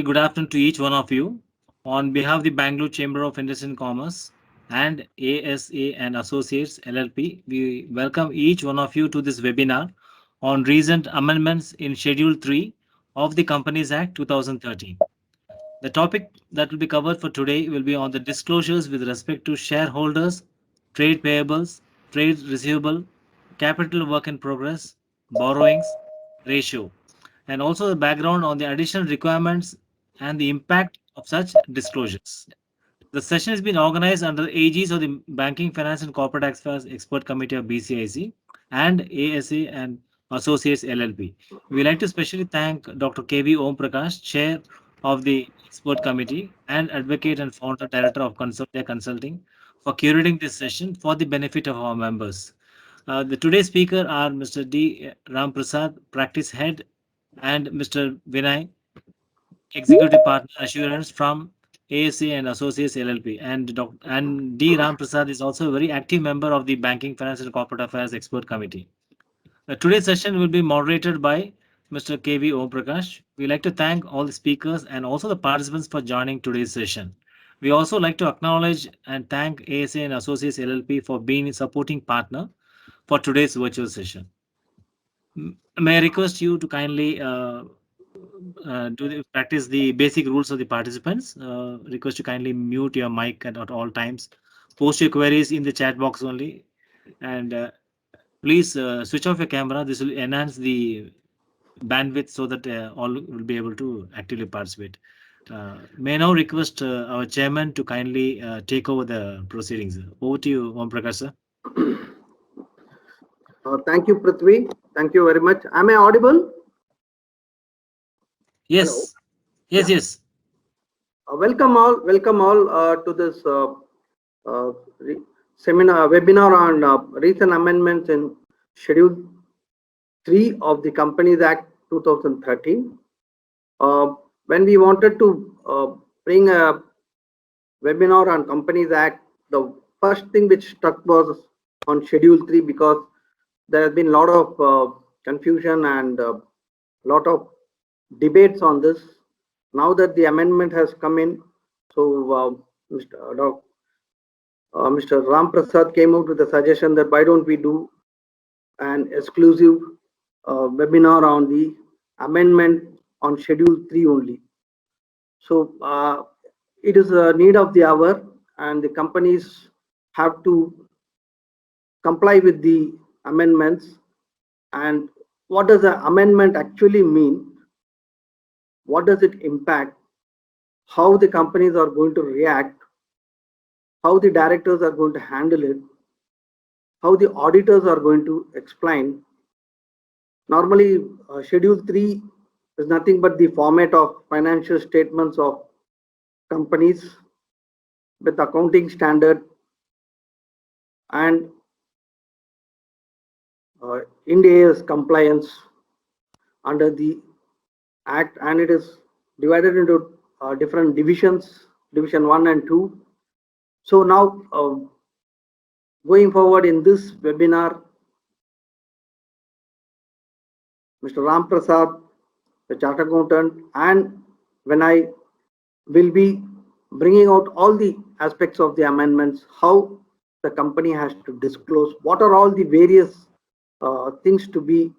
very good afternoon to each one of you. On behalf of the Bangalore Chamber of Industry and Commerce and ASA and Associates LLP, we welcome each one of you to this webinar on recent amendments in Schedule 3 of the Companies Act 2013. The topic that will be covered for today will be on the disclosures with respect to shareholders, trade payables, trade receivable, capital work in progress, borrowings, ratio, and also the background on the additional requirements and the impact of such disclosures. The session has been organized under the aegis of the Banking, Finance and Corporate Affairs Expert Committee of BCIC and ASA and Associates LLP. We would like to specially thank Dr. KV Om Prakash, Chair of the Expert Committee and Advocate and Founder Director of Consultia Consulting, for curating this session for the benefit of our members. The today's speaker are Mr. D. Ram Prasad, Practice Head, and Mr. Vinay, Executive Partner Assurance from ASA and Associates LLP. And D. Ram Prasad is also a very active member of the Banking, Finance and Corporate Affairs Expert Committee. Today's session will be moderated by Mr. KV Om Prakash. We'd like to thank all the speakers and also the participants for joining today's session. We also like to acknowledge and thank ASA and Associates LLP for being a supporting partner for today's virtual session. May I request you to kindly practice the basic rules of the participants. Request to kindly mute your mic at all times. Post your queries in the chat box only, and please switch off your camera. This will enhance the bandwidth so that all will be able to actively participate. May I now request our chairman to kindly take over the proceedings. Over to you, Om Prakash sir. Thank you, Prithvi. Thank you very much. Am I audible? Yes. Hello. Yes. Yeah. Yes. Welcome all to this webinar on recent amendments in Schedule 3 of the Companies Act 2013. When we wanted to bring a webinar on Companies Act, the first thing which struck was on Schedule 3, because there has been a lot of confusion and a lot of debates on this. Now that the amendment has come in, so Mr. Ram Prasad came out with the suggestion that why don't we do an exclusive webinar on the amendment on Schedule 3 only. So it is a need of the hour, and the companies have to comply with the amendments. And what does the amendment actually mean? What does it impact? How the companies are going to react? How the directors are going to handle it? How the auditors are going to explain? Normally, Schedule 3 is nothing but the format of financial statements of companies with accounting standard and Ind AS compliance under the Act, and it is divided into different divisions, Division 1 and 2. So now, going forward in this webinar, Mr. Ram Prasad, the Chartered Accountant, and Vinay will be bringing out all the aspects of the amendments, how the company has to disclose, what are all the various things to be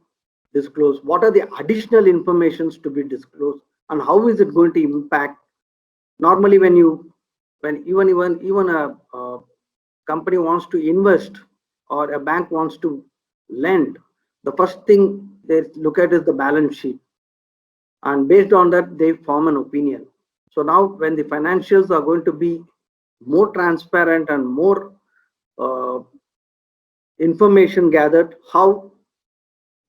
disclosed, what are the additional informations to be disclosed, and how is it going to impact. Normally, when even a company wants to invest or a bank wants to lend, the first thing they look at is the balance sheet, and based on that they form an opinion. So now when the financials are going to be more transparent and more information gathered, how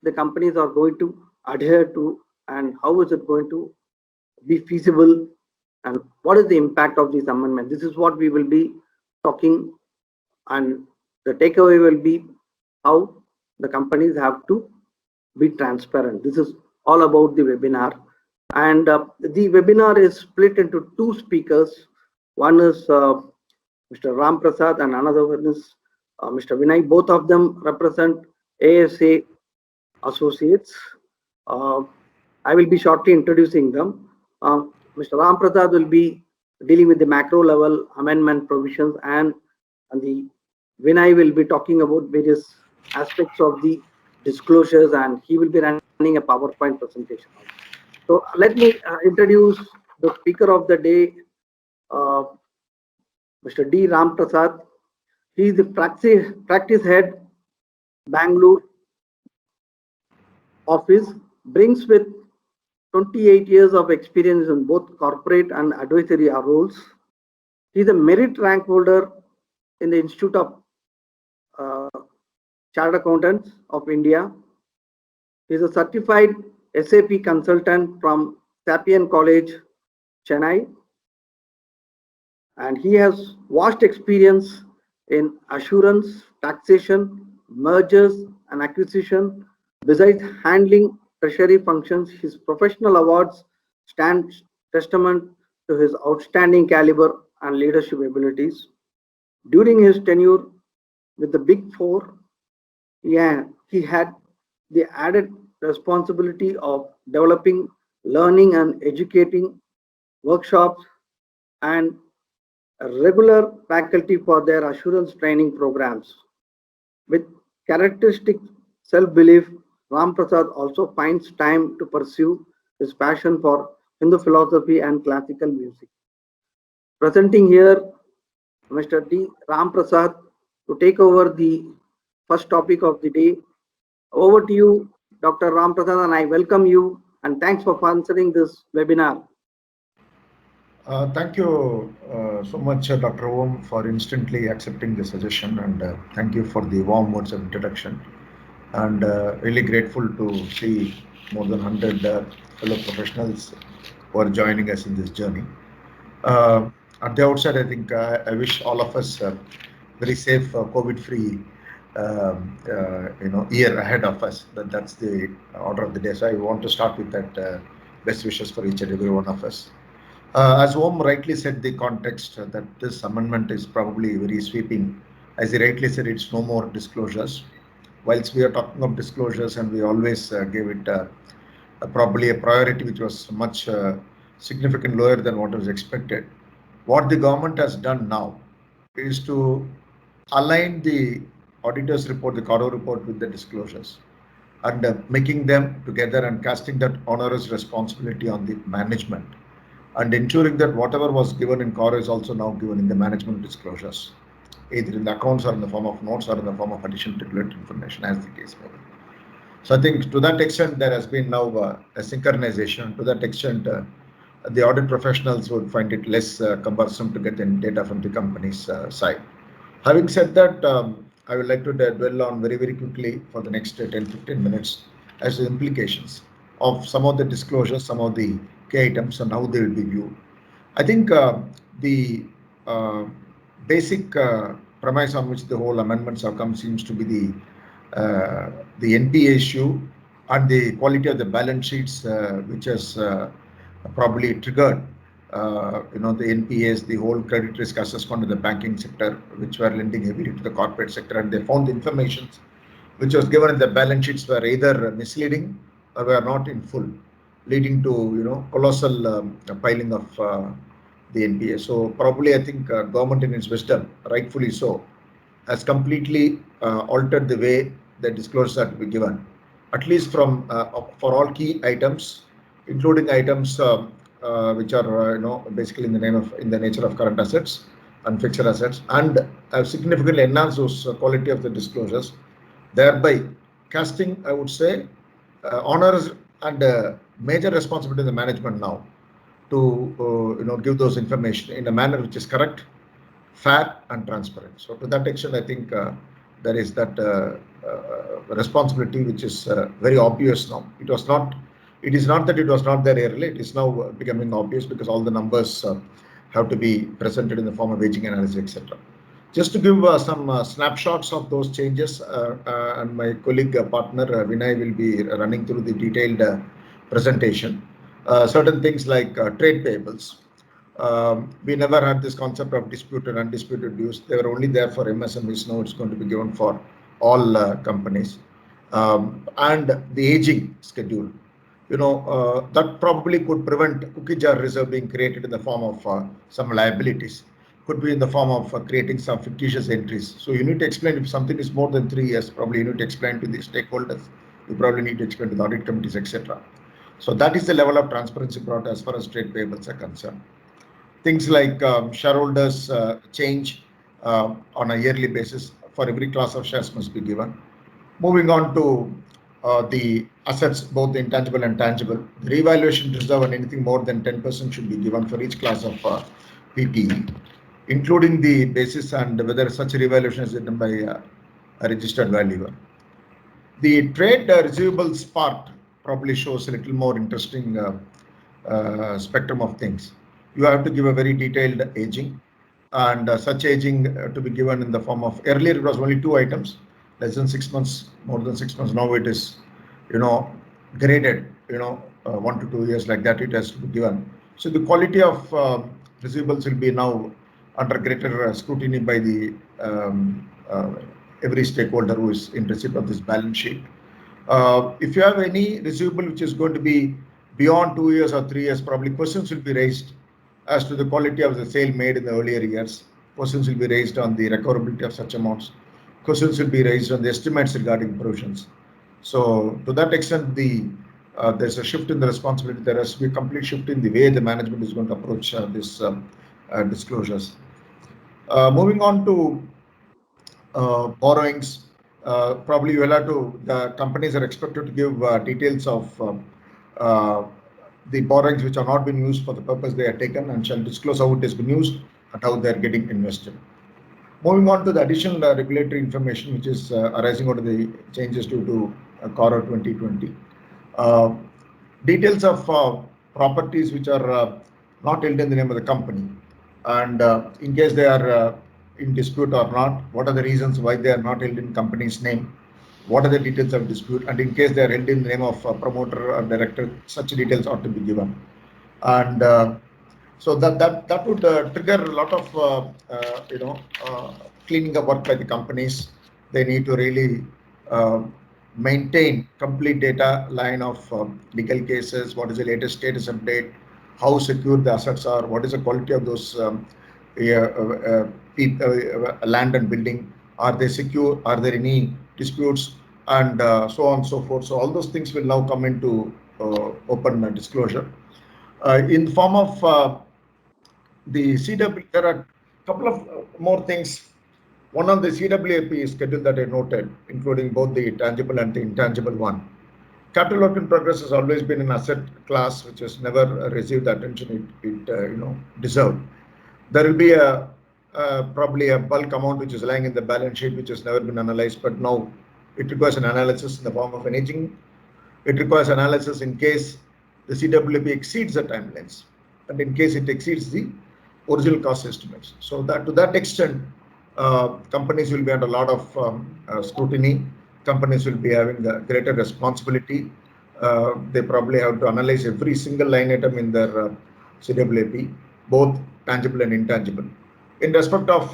the companies are going to adhere to, and how is it going to be feasible, and what is the impact of this amendment. This is what we will be talking, and the takeaway will be how the companies have to be transparent. This is all about the webinar, and the webinar is split into two speakers. One is Mr. Ram Prasad and another one is Mr. Vinay. Both of them represent ASA Associates. I will be shortly introducing them. Mr. Ram Prasad will be dealing with the macro level amendment provisions, and the Vinay will be talking about various aspects of the disclosures, and he will be running a PowerPoint presentation. So let me introduce the speaker of the day, uh, Mr. D. Ram Prasad. He is the practice head, Bangalore office, brings with 28 years of experience in both corporate and advisory roles. He is a merit rank holder in the Institute of uh, Chartered Accountants of India. He is a certified SAP consultant from Sapien College, Chennai, and he has vast experience in assurance, taxation, mergers and acquisition. Besides handling treasury functions, his professional awards stand testament to his outstanding caliber and leadership abilities. During his tenure with the Big Four, he had the added responsibility of developing learning and educating workshops and regular faculty for their assurance training programs. With characteristic self-belief, Ram Prasad also finds time to pursue his passion for Hindu philosophy and classical music. Presenting here, Mr. D. Ram Prasad to take over the first topic of the day. Over to you, Dr. Ram Prasad, and I welcome you and thanks for sponsoring this webinar. Thank you so much, Dr. Om, for instantly accepting the suggestion, and thank you for the warm words of introduction. And really grateful to see more than 100 fellow professionals who are joining us in this journey. At the outset, I think I wish all of us very safe, COVID-free year ahead of us. That's the order of the day. So I want to start with that best wishes for each and every one of us. As Om rightly said, the context that this amendment is probably very sweeping. As he rightly said, it's no more disclosures. Whilst we are talking of disclosures, and we always gave it probably a priority which was much significantly lower than what was expected. What the government has done now is to align the auditor's report, the Caro report, with the disclosures, and making them together and casting that onerous responsibility on the management, and ensuring that whatever was given in Caro is also now given in the management disclosures, either in the accounts or in the form of notes or in the form of additional regulatory information, as the case may be. So I think to that extent, there has been now a synchronization. To that extent, the audit professionals would find it less cumbersome to get in data from the company's side. Having said that, I would like to dwell on very, very quickly for the next 10-15 minutes as the implications of some of the disclosures, some of the key items, and how they will be viewed. I think the basic premise on which the whole amendments have come seems to be the NPA issue and the quality of the balance sheets, which has probably triggered the NPAs, the whole credit risk assessment in the banking sector, which were lending heavily to the corporate sector, and they found the information which was given in the balance sheets were either misleading or were not in full, leading to colossal piling of the NPA. So probably I think government in its wisdom, rightfully so, has completely altered the way the disclosures are to be given, at least from for all key items, including items which are basically in the nature of current assets and fixed assets, and have significantly enhanced those quality of the disclosures, thereby casting, I would say, honors and major responsibility in the management now to give those information in a manner which is correct, fair and transparent. So to that extent, I think there is that responsibility which is very obvious now. It is not that it was not there earlier. It is now becoming obvious because all the numbers have to be presented in the form of aging analysis, etc. Just to give some snapshots of those changes, and my colleague partner Vinay will be running through the detailed presentation. Certain things like trade payables. We never had this concept of disputed and undisputed dues. They were only there for MSMEs. Now it's going to be given for all companies. And the aging schedule. that probably could prevent cookie jar reserve being created in the form of some liabilities. Could be in the form of creating some fictitious entries. So you need to explain if something is more than 3 years, probably you need to explain to the stakeholders. You probably need to explain to the audit committees, etc. So that is the level of transparency brought as far as trade payables are concerned. Things like shareholders change on a yearly basis for every class of shares must be given. Moving on to the assets, both intangible and tangible, the revaluation reserve and anything more than 10% should be given for each class of PPE, including the basis and whether such revaluation is done by a registered valuer. The trade receivables part probably shows a little more interesting spectrum of things. You have to give a very detailed aging, and such aging to be given in the form of, earlier it was only 2 items, less than 6 months, more than 6 months. Now it is, graded, 1 to 2 years, like that it has to be given. So the quality of receivables will be now under greater scrutiny by the every stakeholder who is in receipt of this balance sheet. If you have any receivable which is going to be beyond 2 years or 3 years, probably questions will be raised as to the quality of the sale made in the earlier years. Questions will be raised on the recoverability of such amounts. Questions will be raised on the estimates regarding provisions. So to that extent, there's a shift in the responsibility. There has to be a complete shift in the way the management is going to approach this disclosures. Moving on to borrowings, probably you will have to, the companies are expected to give details of the borrowings which are not been used for the purpose they are taken, and shall disclose how it has been used and how they are getting invested. Moving on to the additional regulatory information which is arising out of the changes due to CORA 2020. Details of properties which are not held in the name of the company, and in case they are in dispute or not, what are the reasons why they are not held in company's name, what are the details of dispute, and in case they are held in the name of a promoter or director, such details ought to be given. And so that would trigger a lot of cleaning up work by the companies. They need to really maintain complete data line of legal cases, what is the latest status update, how secure the assets are, what is the quality of those land and building, are they secure, are there any disputes, and so on and so forth. So all those things will now come into open disclosure. In the form of the CW, there are a couple of more things. One on the CWIP schedule that I noted, including both the tangible and the intangible one. Capital work in progress has always been an asset class which has never received the attention it deserved. There will be probably a bulk amount which is lying in the balance sheet which has never been analyzed, but now it requires an analysis in the form of an aging. It requires analysis in case the CWIP exceeds the timelines, and in case it exceeds the original cost estimates. So that to that extent, companies will be under a lot of scrutiny. Companies will be having the greater responsibility. They probably have to analyze every single line item in their CWIP, both tangible and intangible. In respect of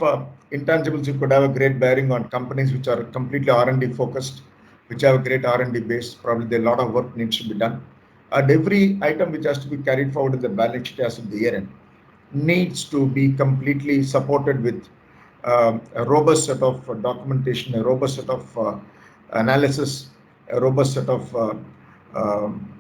intangibles, it could have a great bearing on companies which are completely R&D focused, which have a great R&D base. Probably a lot of work needs to be done. And every item which has to be carried forward in the balance sheet as of the year end needs to be completely supported with a robust set of documentation, a robust set of analysis, a robust set of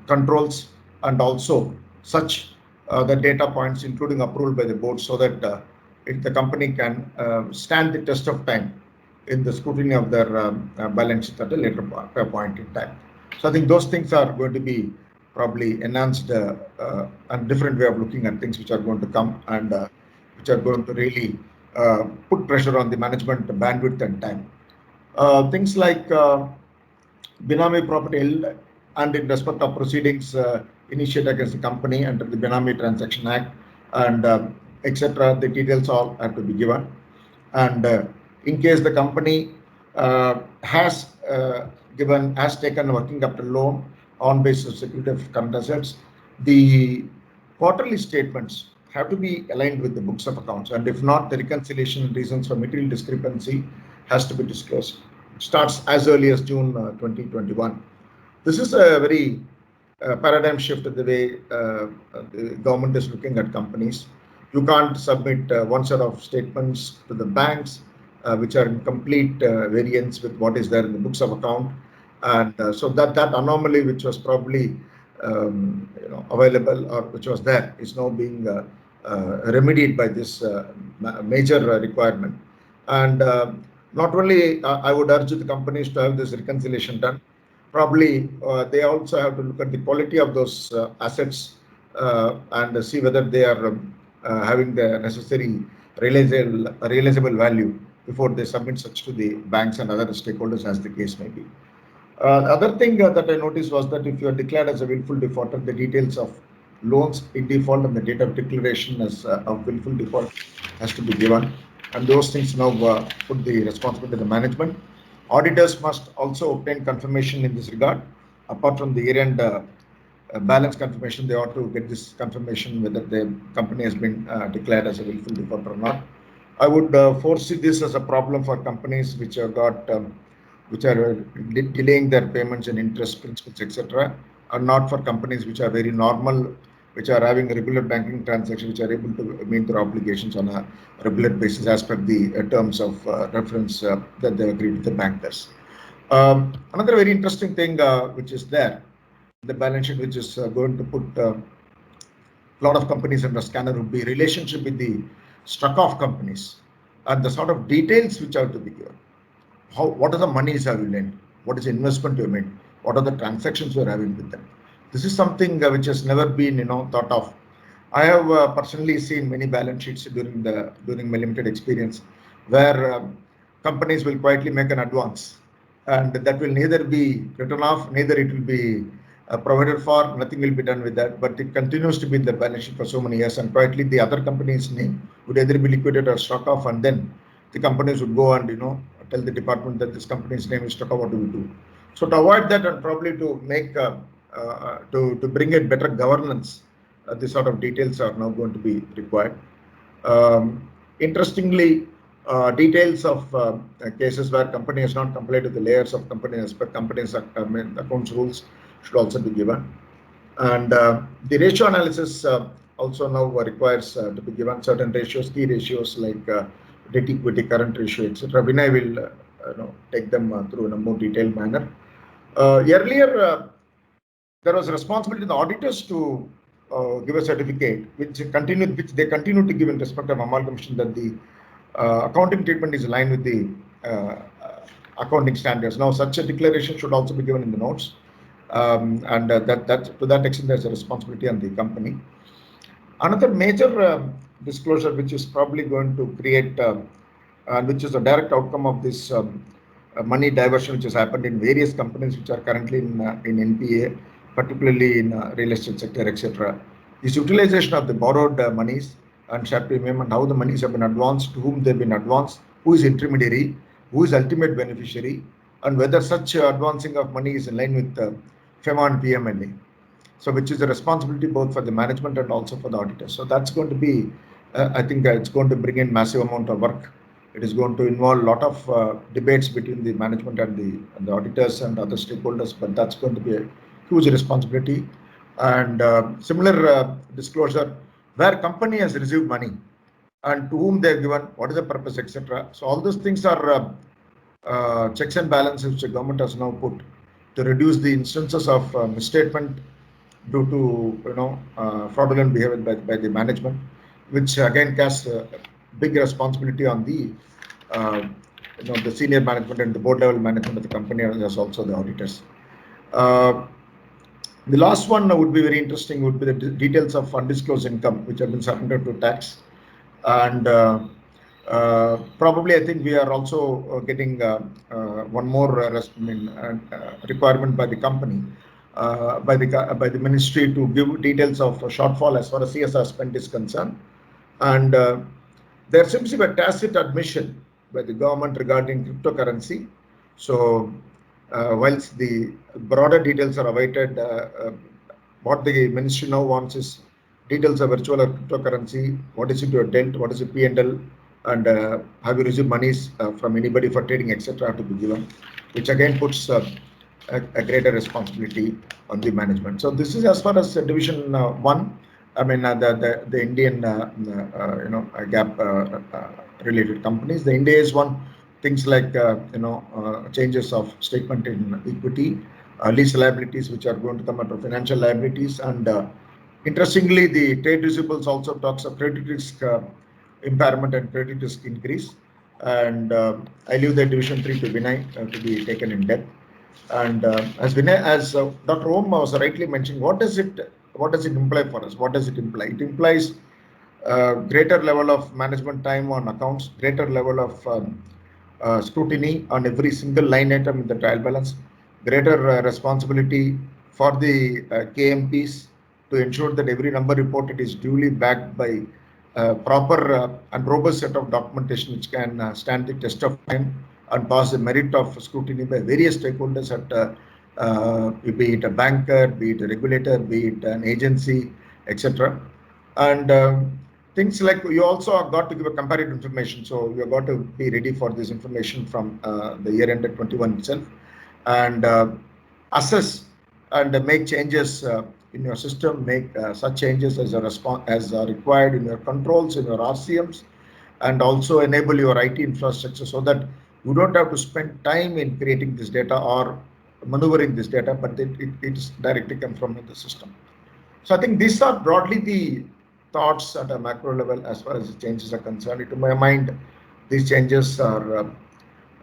controls, and also such the data points, including approval by the board, so that the company can stand the test of time in the scrutiny of their balance sheet at a later point in time. So I think those things are going to be probably enhanced and different way of looking at things which are going to come, and which are going to really put pressure on the management bandwidth and time. Things like Benami property held and in respect of proceedings initiated against the company under the Benami Transaction Act, and etc. The details all have to be given. And in case the company has taken a working capital loan on basis of security of current assets, the quarterly statements have to be aligned with the books of accounts, and if not, the reconciliation reasons for material discrepancy has to be disclosed. It starts as early as June 2021. This is a very paradigm shift in the way the government is looking at companies. You can't submit one set of statements to the banks, which are in complete variance with what is there in the books of account. And so that anomaly, which was probably available or which was there, is now being remedied by this major requirement. And not only I would urge the companies to have this reconciliation done, probably they also have to look at the quality of those assets and see whether they are having the necessary realizable value before they submit such to the banks and other stakeholders, as the case may be. The other thing that I noticed was that if you are declared as a willful defaulter, the details of loans in default and the date of declaration as of willful default has to be given, and those things now put the responsibility to the management. Auditors must also obtain confirmation in this regard. Apart from the year-end balance confirmation, they ought to get this confirmation whether the company has been declared as a willful defaulter or not. I would foresee this as a problem for companies which have got which are delaying their payments and interest principles, etc., are not for companies which are very normal, which are having regular banking transactions, which are able to meet their obligations on a regular basis as per the terms of reference that they agreed with the bankers. Another very interesting thing which is there, the balance sheet, which is going to put a lot of companies under scanner, would be relationship with the struck-off companies and the sort of details which are to be given. What are the monies have you lent? What is the investment you made? What are the transactions you are having with them? This is something which has never been thought of. I have personally seen many balance sheets during my limited experience where companies will quietly make an advance, and that will neither be written off, neither it will be provided for, nothing will be done with that, but it continues to be in the balance sheet for so many years, and quietly the other company's name would either be liquidated or struck off, and then the companies would go and tell the department that this company's name is struck off. What do we do? So to avoid that, and probably to make to bring in better governance, this sort of details are now going to be required. Interestingly, details of cases where company has not complied with the layers of company as per company's accounts rules should also be given. And the ratio analysis also now requires to be given certain ratios, key ratios like debt equity, current ratio, etc. Vinay will take them through in a more detailed manner. Earlier, there was a responsibility of the auditors to give a certificate, which they continue to give in respect of amalgamation, that the accounting treatment is aligned with the accounting standards. Now, such a declaration should also be given in the notes, and that to that extent, there's a responsibility on the company. Another major disclosure, which is probably going to create, which is a direct outcome of this money diversion, which has happened in various companies which are currently in NPA, particularly in real estate sector, etc., is utilization of the borrowed monies and share premium, and how the monies have been advanced, to whom they've been advanced, who is intermediary, who is ultimate beneficiary, and whether such advancing of money is in line with FEMA and PMLA. So, which is a responsibility both for the management and also for the auditors. So that's going to be, I think it's going to bring in massive amount of work. It is going to involve a lot of debates between the management and the auditors and other stakeholders, but that's going to be a huge responsibility. And similar disclosure, where company has received money and to whom they have given, what is the purpose, etc. So all those things are checks and balances which the government has now put to reduce the instances of misstatement due to fraudulent behavior by the management, which again casts a big responsibility on the the senior management and the board level management of the company, as also the auditors. The last one would be very interesting, would be the details of undisclosed income which have been surrendered to tax. And probably I think we are also getting one more requirement by the company, by the ministry, to give details of shortfall as far as CSR spend is concerned. And there seems to be a tacit admission by the government regarding cryptocurrency. So whilst the broader details are awaited, what the ministry now wants is details of virtual or cryptocurrency, what is it you have dealt, what is the P&L, and have you received monies from anybody for trading, etc., to be given, which again puts a greater responsibility on the management. So this is as far as Division 1. I mean the Indian gap related companies. The India is one. Things like changes of statement in equity, lease liabilities which are going to come out of financial liabilities, and interestingly, the trade receivables also talks of credit risk impairment and credit risk increase. And I leave the Division 3 to Vinay to be taken in depth. And as Dr. Om was rightly mentioning, what does it imply for us? What does it imply? It implies greater level of management time on accounts, greater level of scrutiny on every single line item in the trial balance, greater responsibility for the KMPs to ensure that every number reported is duly backed by proper and robust set of documentation which can stand the test of time and pass the merit of scrutiny by various stakeholders be it a banker, be it a regulator, be it an agency, etc. And things like you also have got to give a comparative information. So you have got to be ready for this information from the year ended 21 itself, and assess and make changes in your system, make such changes as are required in your controls, in your RCMs, and also enable your IT infrastructure so that you don't have to spend time in creating this data or maneuvering this data, but it's directly come from the system. So I think these are broadly the thoughts at a macro level as far as the changes are concerned. To my mind, these changes are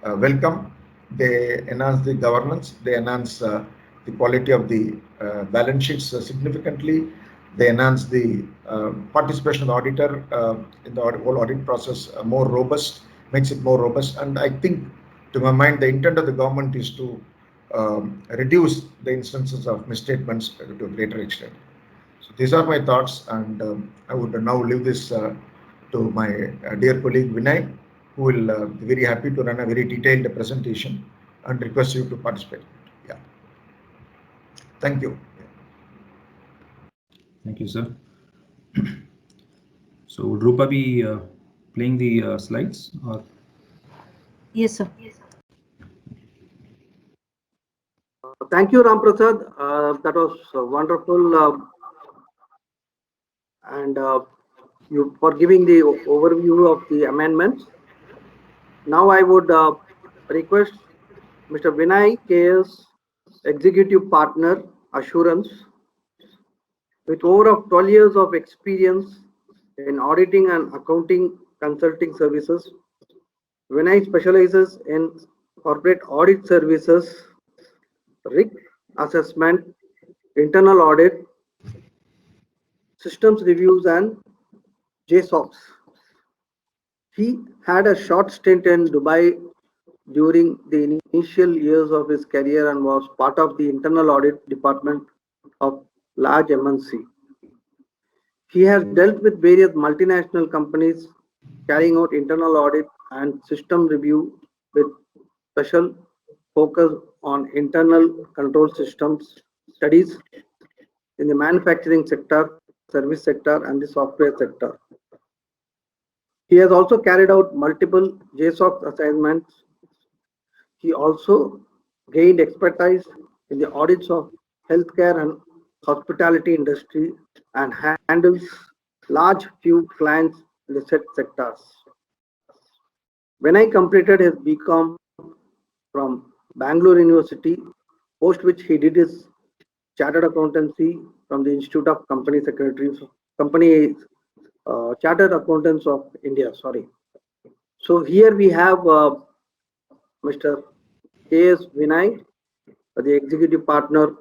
welcome. They enhance the governance. They enhance the quality of the balance sheets significantly. They enhance the participation of the auditor in the whole audit process more robust, makes it more robust. And I think, to my mind, the intent of the government is to reduce the instances of misstatements to a greater extent. So these are my thoughts, and I would now leave this to my dear colleague Vinay, who will be very happy to run a very detailed presentation and request you to participate. Yeah. Thank you. Thank you, sir. So would Rupa be playing the slides? Or? Yes, sir. Thank you, Ram Prasad. That was wonderful, and you for giving the overview of the amendments. Now I would request Mr. Vinay KS, Executive Partner, Assurance, with over 12 years of experience in auditing and accounting consulting services. Vinay specializes in corporate audit services, risk assessment, internal audit, systems reviews, and JSOX. He had a short stint in Dubai during the initial years of his career and was part of the internal audit department of large MNC. He has dealt with various multinational companies carrying out internal audit and system review with special focus on internal control systems studies in the manufacturing sector, service sector, and the software sector. He has also carried out multiple JSOX assignments. He also gained expertise in the audits of healthcare and hospitality industry and handles large few clients in the said sectors. When I completed his BCom from Bangalore University, post which he did his chartered accountancy from the Institute of Company Secretaries, Chartered Accountants of India. Sorry. So here we have Mr. K.S. Vinay, the Executive Partner,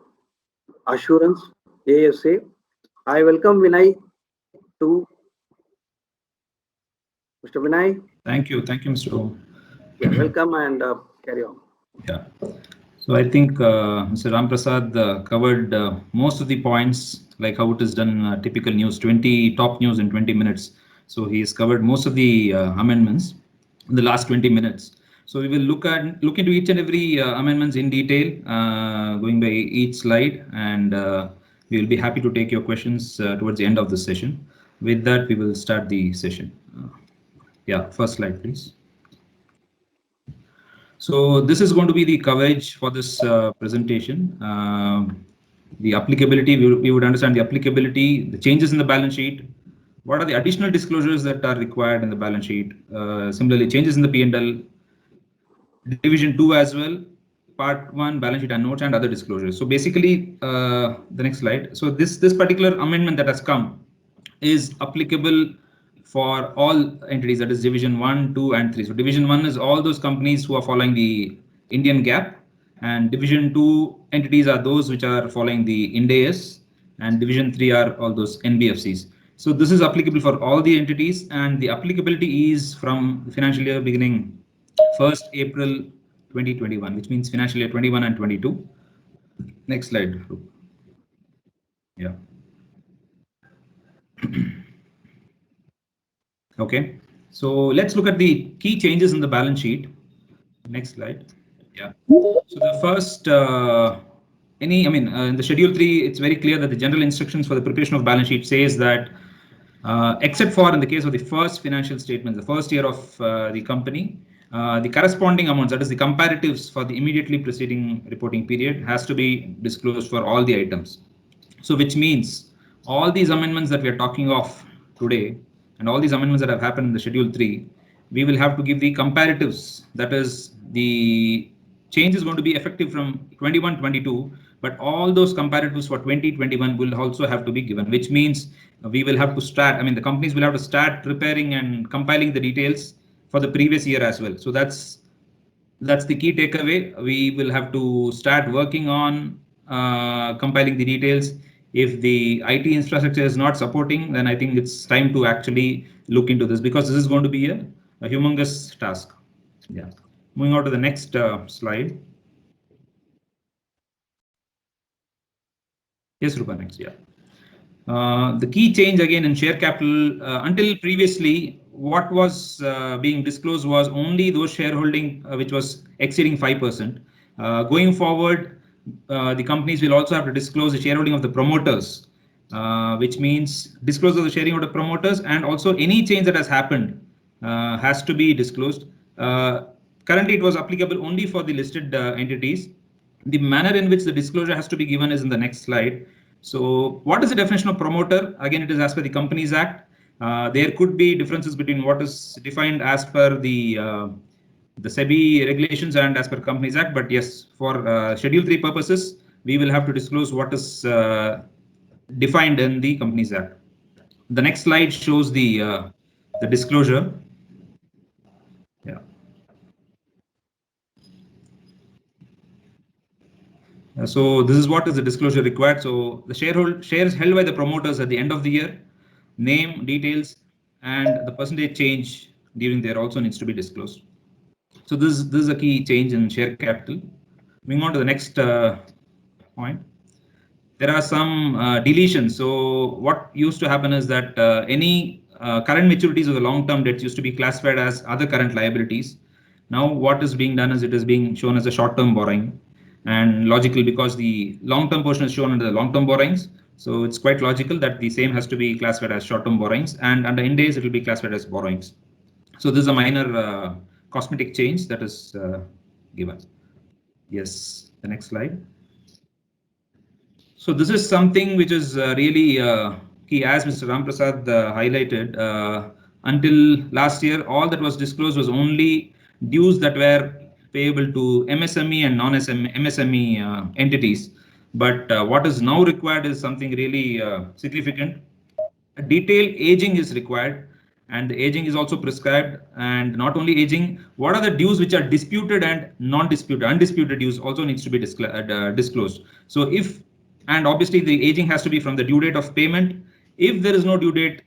Assurance, ASA. I welcome Vinay to Mr. Vinay. Thank you, Mr. Om. Yeah, welcome and carry on. Yeah. So I think Mr. Ram Prasad covered most of the points, like how it is done typical news, 20 top news in 20 minutes. So he's covered most of the amendments in the last 20 minutes. So we will look into each and every amendments in detail, going by each slide, and we will be happy to take your questions towards the end of the session. With that, we will start the session. Yeah, first slide, please. So this is going to be the coverage for this presentation. The applicability, we would understand the applicability, the changes in the balance sheet, what are the additional disclosures that are required in the balance sheet, similarly changes in the P&L, division 2 as well, part 1 balance sheet and notes and other disclosures. So basically the next slide. So this particular amendment that has come is applicable for all entities, that is division 1, 2 and 3. So division 1 is all those companies who are following the Indian GAAP, and division 2 entities are those which are following the Ind AS, and division 3 are all those NBFCs. So this is applicable for all the entities, and the applicability is from the financial year beginning 1st April 2021, which means financial year 21 and 22. Next slide. Yeah. Okay, so let's look at the key changes in the balance sheet. Next slide. Yeah. So the first, in the schedule 3, it's very clear that the general instructions for the preparation of balance sheet says that except for in the case of the first financial statements, the first year of the company, the corresponding amounts, that is the comparatives for the immediately preceding reporting period, has to be disclosed for all the items. So which means all these amendments that we are talking of today and all these amendments that have happened in the schedule 3, we will have to give the comparatives. That is, the change is going to be effective from 21-22, but all those comparatives for 2021 will also have to be given, which means we will have to start, the companies will have to start preparing and compiling the details for the previous year as well. So that's the key takeaway. We will have to start working on compiling the details. If the IT infrastructure is not supporting, then I think it's time to actually look into this, because this is going to be a humongous task. Yeah. Moving on to the next slide. Yes, Rupa, next. Yeah. The key change again in share capital, until previously, what was being disclosed was only those shareholding which was exceeding 5%. Going forward, the companies will also have to disclose the shareholding of the promoters, which means disclose of the sharing of the promoters, and also any change that has happened has to be disclosed. Currently, it was applicable only for the listed entities. The manner in which the disclosure has to be given is in the next slide. So what is the definition of promoter? Again, it is as per the Companies Act. There could be differences between what is defined as per the SEBI regulations and as per Companies Act. But yes, for Schedule 3 purposes, we will have to disclose what is defined in the Companies Act. The next slide shows the disclosure. Yeah. So this is what is the disclosure required. So the shares held by the promoters at the end of the year, name, details, and the percentage change during the year also needs to be disclosed. So this is a key change in share capital. Moving on to the next point. There are some deletions. So what used to happen is that any current maturities of the long-term debts used to be classified as other current liabilities. Now what is being done is it is being shown as a short-term borrowing, and logical because the long-term portion is shown under the long-term borrowings. So it's quite logical that the same has to be classified as short-term borrowings, and under Ind AS it will be classified as borrowings. So this is a minor cosmetic change that is given. Yes, the next slide. So this is something which is really key, as Mr. Ramprasad highlighted. Until last year, all that was disclosed was only dues that were payable to MSME and non-MSME entities. But what is now required is something really significant. A detailed aging is required, and the aging is also prescribed. And not only aging, what are the dues which are disputed and non-disputed, undisputed dues also needs to be disclosed. So and obviously the aging has to be from the due date of payment. If there is no due date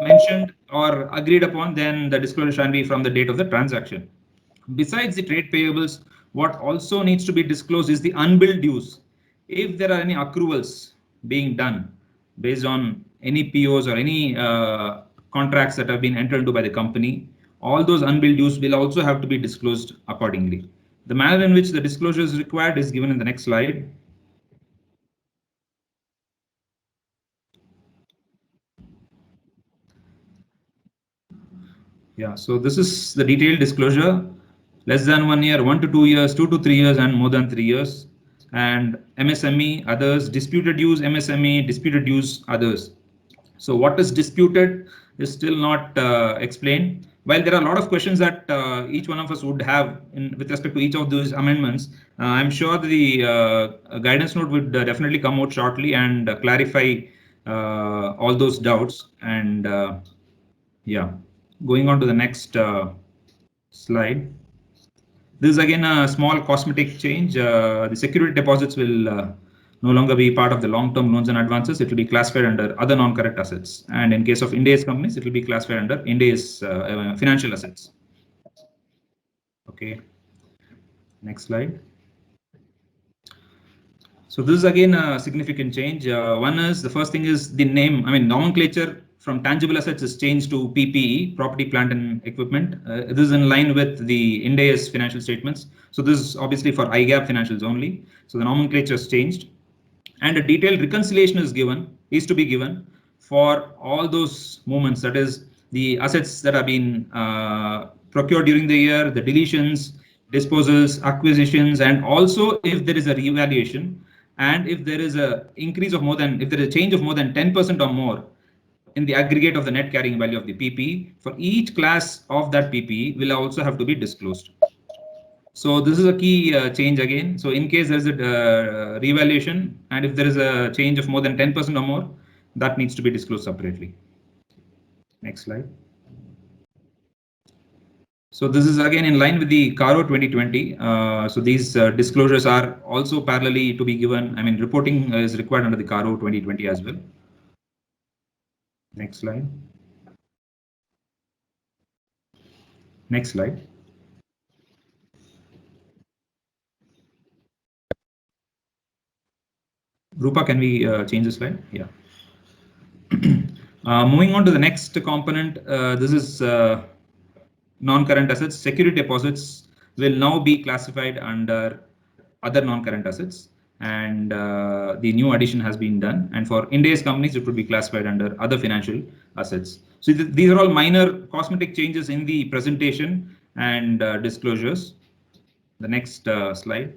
mentioned or agreed upon, then the disclosure shall be from the date of the transaction. Besides the trade payables, what also needs to be disclosed is the unbilled dues. If there are any accruals being done based on any POs or any contracts that have been entered into by the company, all those unbilled dues will also have to be disclosed accordingly. The manner in which the disclosure is required is given in the next slide. Yeah, so this is the detailed disclosure. less than 1 year, 1 to 2 years, 2 to 3 years, and more than 3 years. And MSME, others, disputed use MSME, disputed use others. So what is disputed is still not explained. While there are a lot of questions that each one of us would have with respect to each of those amendments, I'm sure the guidance note would definitely come out shortly and clarify all those doubts. And yeah, going on to the next slide. This is again a small cosmetic change. The security deposits will no longer be part of the long-term loans and advances. It will be classified under other non-current assets. And in case of Ind-AS companies, it will be classified under Ind-AS financial assets. Okay. Next slide. So this is again a significant change. One is, the first thing is the name. I mean, nomenclature from tangible assets is changed to PPE, property, plant, and equipment. This is in line with the Ind-AS financial statements. So this is obviously for IGAAP financials only. So the nomenclature is changed, and a detailed reconciliation is to be given for all those movements. That is, the assets that have been procured during the year, the deletions, disposals, acquisitions, and also if there is a revaluation, and if there is a increase of more than, if there is a change of more than 10% or more in the aggregate of the net carrying value of the PPE, for each class of that PPE will also have to be disclosed. So this is a key change again. So in case there is a revaluation, and if there is a change of more than 10% or more, that needs to be disclosed separately. Next slide. So this is again in line with the CARO 2020. So these disclosures are also parallelly to be given. I mean, reporting is required under the CARO 2020 as well. Next slide. Next slide. Rupa, can we change the slide? Yeah. Moving on to the next component, this is non-current assets. Security deposits will now be classified under other non-current assets, and the new addition has been done. And for Ind-AS companies, it would be classified under other financial assets. So these are all minor cosmetic changes in the presentation and disclosures. The next slide.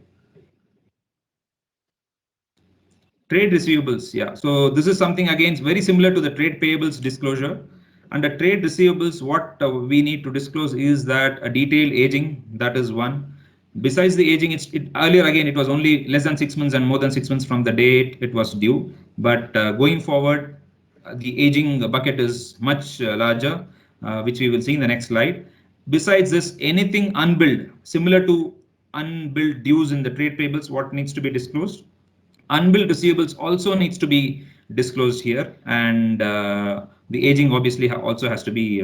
Trade receivables, yeah. So this is something again very similar to the trade payables disclosure. Under trade receivables, what we need to disclose is that a detailed aging, that is one. Besides the aging, earlier again it was only less than 6 months and more than 6 months from the date it was due. But going forward, the aging bucket is much larger, which we will see in the next slide. Besides this, anything unbilled, similar to unbilled dues in the trade payables, what needs to be disclosed? Unbilled receivables also needs to be disclosed here, and the aging obviously also has to be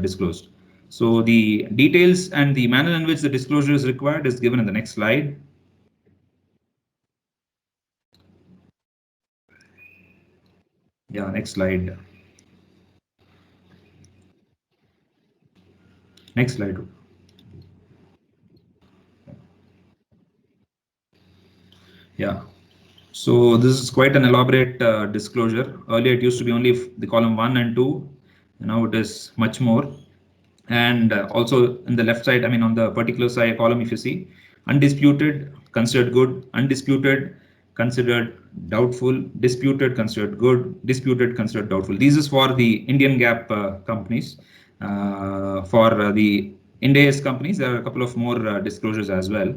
disclosed. So the details and the manner in which the disclosure is required is given in the next slide. Yeah, next slide. Next slide. Yeah. So this is quite an elaborate disclosure. Earlier it used to be only the column 1 and 2. Now it is much more. And also in the left side, I mean on the particular side column, if you see, undisputed, considered good, undisputed, considered doubtful, disputed, considered good, disputed, considered doubtful. This is for the Indian GAAP companies. For the Ind-AS companies, there are a couple of more disclosures as well.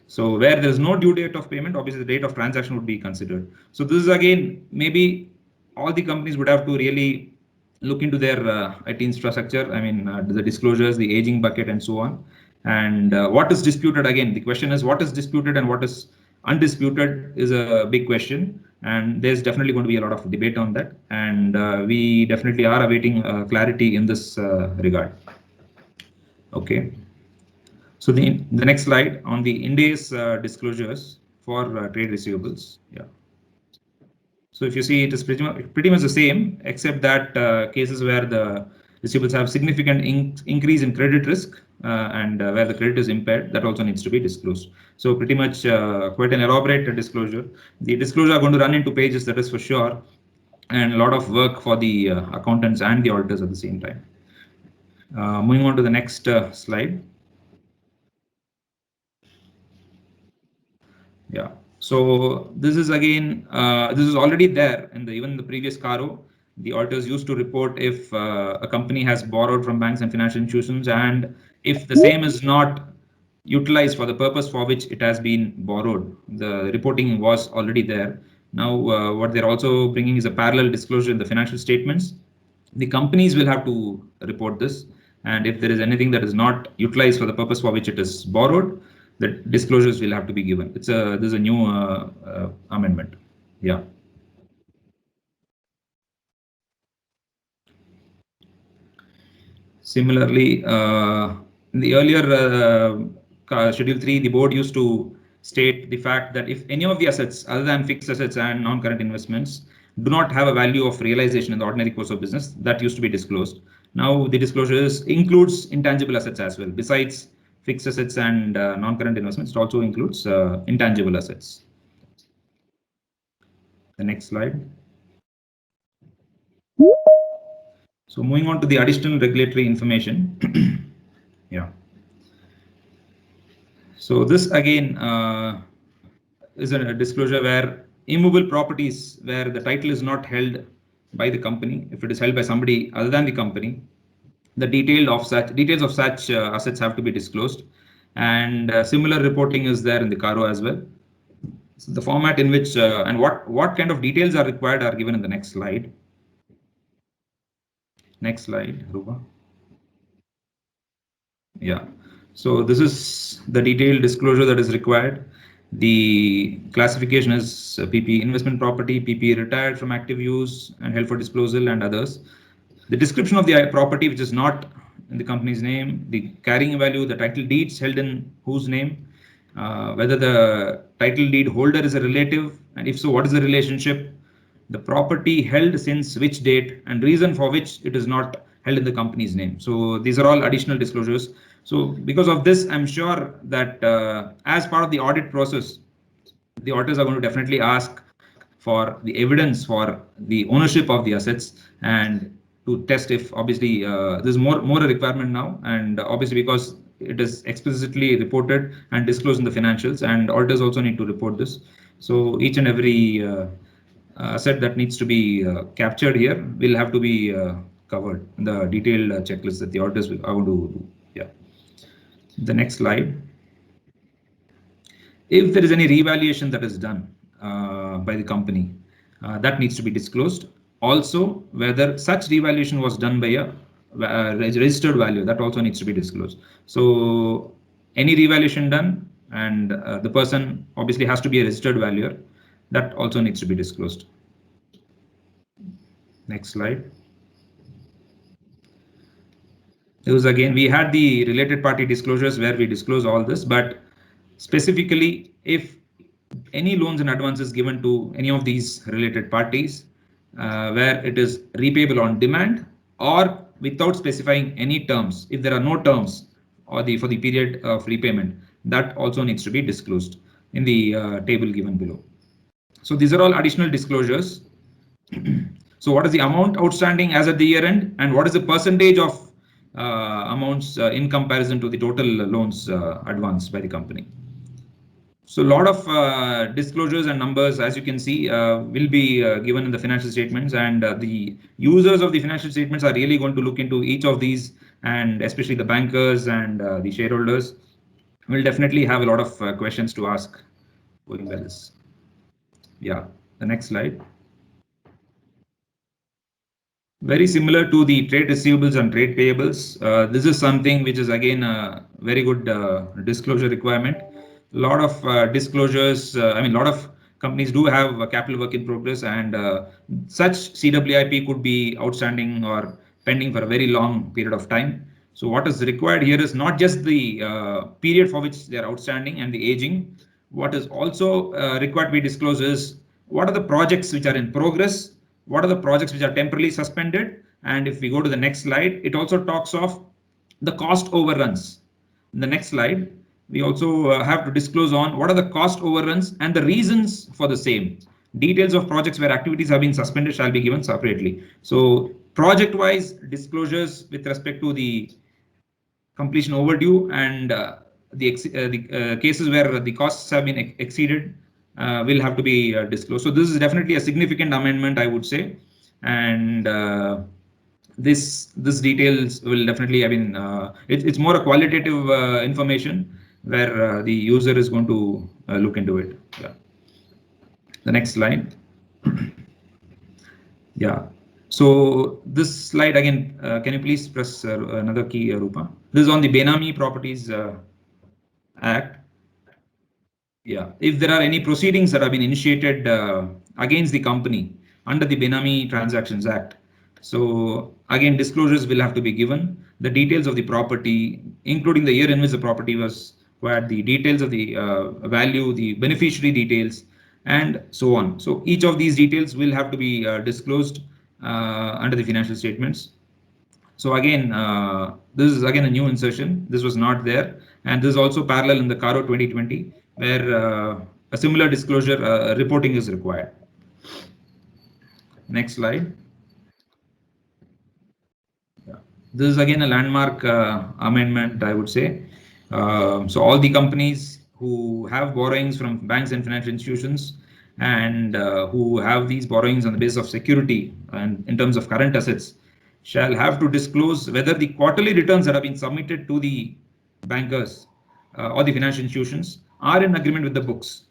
So where there's no due date of payment, obviously the date of transaction would be considered. So this is again, maybe all the companies would have to really look into their IT infrastructure. I mean, the disclosures, the aging bucket, and so on. And what is disputed? Again, the question is what is disputed and what is undisputed is a big question. And there's definitely going to be a lot of debate on that. And we definitely are awaiting clarity in this regard. Okay. So the next slide on the Ind-AS disclosures for trade receivables. Yeah. So if you see, it is pretty much the same, except that cases where the receivables have significant increase in credit risk and where the credit is impaired, that also needs to be disclosed. So pretty much quite an elaborate disclosure. The disclosure are going to run into pages, that is for sure, and a lot of work for the accountants and the auditors at the same time. Moving on to the next slide. Yeah. So this is again, this is already there in the even the previous CARO. The auditors used to report if a company has borrowed from banks and financial institutions, and if the same is not utilized for the purpose for which it has been borrowed. The reporting was already there. Now, what they're also bringing is a parallel disclosure in the financial statements. The companies will have to report this, and if there is anything that is not utilized for the purpose for which it is borrowed, the disclosures will have to be given. It's a there's a new amendment. Yeah. Similarly, in the earlier Schedule 3, the board used to state the fact that if any of the assets other than fixed assets and non-current investments do not have a value of realization in the ordinary course of business, that used to be disclosed. Now the disclosures includes intangible assets as well. Besides fixed assets and non-current investments, it also includes intangible assets. The next slide. So moving on to the additional regulatory information. Yeah. So this again is a disclosure where immovable properties where the title is not held by the company, if it is held by somebody other than the company, the details of such assets have to be disclosed, and similar reporting is there in the CARO as well. So the format in which and what kind of details are required are given in the next slide. Next slide, Rupa. Yeah. So this is the detailed disclosure that is required. The classification is PP investment property, PP retired from active use and held for disposal, and others. The description of the property which is not in the company's name, the carrying value, the title deeds held in whose name, whether the title deed holder is a relative, and if so, what is the relationship, the property held since which date, and reason for which it is not held in the company's name. So these are all additional disclosures. So because of this, I'm sure that as part of the audit process, the auditors are going to definitely ask for the evidence for the ownership of the assets, and to test if obviously there's more a requirement now, and obviously because it is explicitly reported and disclosed in the financials, and auditors also need to report this. So each and every asset that needs to be captured here will have to be covered in the detailed checklist that the auditors are going to do. Yeah. The next slide. If there is any revaluation that is done by the company, that needs to be disclosed. Also, whether such revaluation was done by a registered value, that also needs to be disclosed. So any revaluation done, and the person obviously has to be a registered valuer, that also needs to be disclosed. Next slide. It was again, we had the related party disclosures where we disclose all this, but specifically if any loans and advances given to any of these related parties where it is repayable on demand or without specifying any terms, if there are no terms or for the period of repayment, that also needs to be disclosed in the table given below. So these are all additional disclosures. So what is the amount outstanding as at the year end, and what is the percentage of amounts in comparison to the total loans advanced by the company? So a lot of disclosures and numbers, as you can see, will be given in the financial statements, and the users of the financial statements are really going to look into each of these, and especially the bankers and the shareholders will definitely have a lot of questions to ask going by this. Yeah, the next slide. Very similar to the trade receivables and trade payables. This is something which is again a very good disclosure requirement. A lot of disclosures, I mean, a lot of companies do have a capital work in progress, and such CWIP could be outstanding or pending for a very long period of time. So what is required here is not just the period for which they are outstanding and the aging. What is also required to be disclosed is what are the projects which are in progress, what are the projects which are temporarily suspended, and if we go to the next slide, it also talks of the cost overruns. In the next slide, we also have to disclose on what are the cost overruns and the reasons for the same. Details of projects where activities have been suspended shall be given separately. So project-wise disclosures with respect to the completion overdue and the cases where the costs have been exceeded will have to be disclosed. So this is definitely a significant amendment, I would say, and this details will definitely, I mean, it's more a qualitative information where the user is going to look into it. Yeah. The next slide. Yeah. So this slide again, can you please press another key, Rupa? This is on the Benami Properties Act. Yeah, if there are any proceedings that have been initiated against the company under the Benami Transactions Act, so again disclosures will have to be given. The details of the property, including the year in which the property was acquired, the details of the value, the beneficiary details, and so on. So each of these details will have to be disclosed under the financial statements. So again, this is again a new insertion. This was not there, and this is also parallel in the CARO 2020, where a similar disclosure reporting is required. Next slide. Yeah. This is again a landmark amendment, I would say. So all the companies who have borrowings from banks and financial institutions and who have these borrowings on the basis of security and in terms of current assets shall have to disclose whether the quarterly returns that have been submitted to the bankers or the financial institutions are in agreement with the books.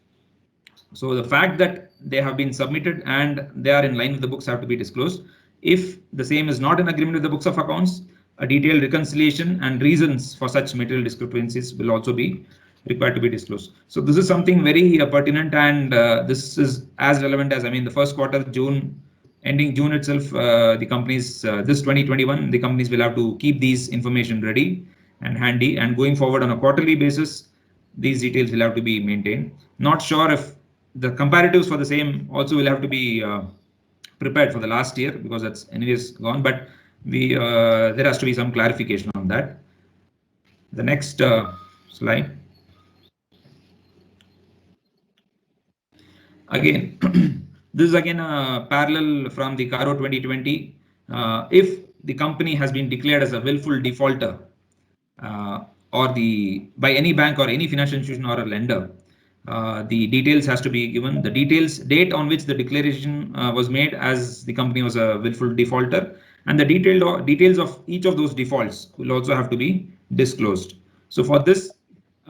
So the fact that they have been submitted and they are in line with the books have to be disclosed. If the same is not in agreement with the books of accounts, a detailed reconciliation and reasons for such material discrepancies will also be required to be disclosed. So this is something very pertinent, and this is as relevant as, I mean, the first quarter, June, ending June itself, the companies, this 2021, the companies will have to keep these information ready and handy, and going forward on a quarterly basis, these details will have to be maintained. Not sure if the comparatives for the same also will have to be prepared for the last year, because that's anyways gone, but we there has to be some clarification on that. The next slide. Again, this is again a parallel from the CARO 2020. If the company has been declared as a willful defaulter or by any bank or any financial institution or a lender, the details has to be given. The date on which the declaration was made as the company was a willful defaulter, and the details of each of those defaults will also have to be disclosed. So for this,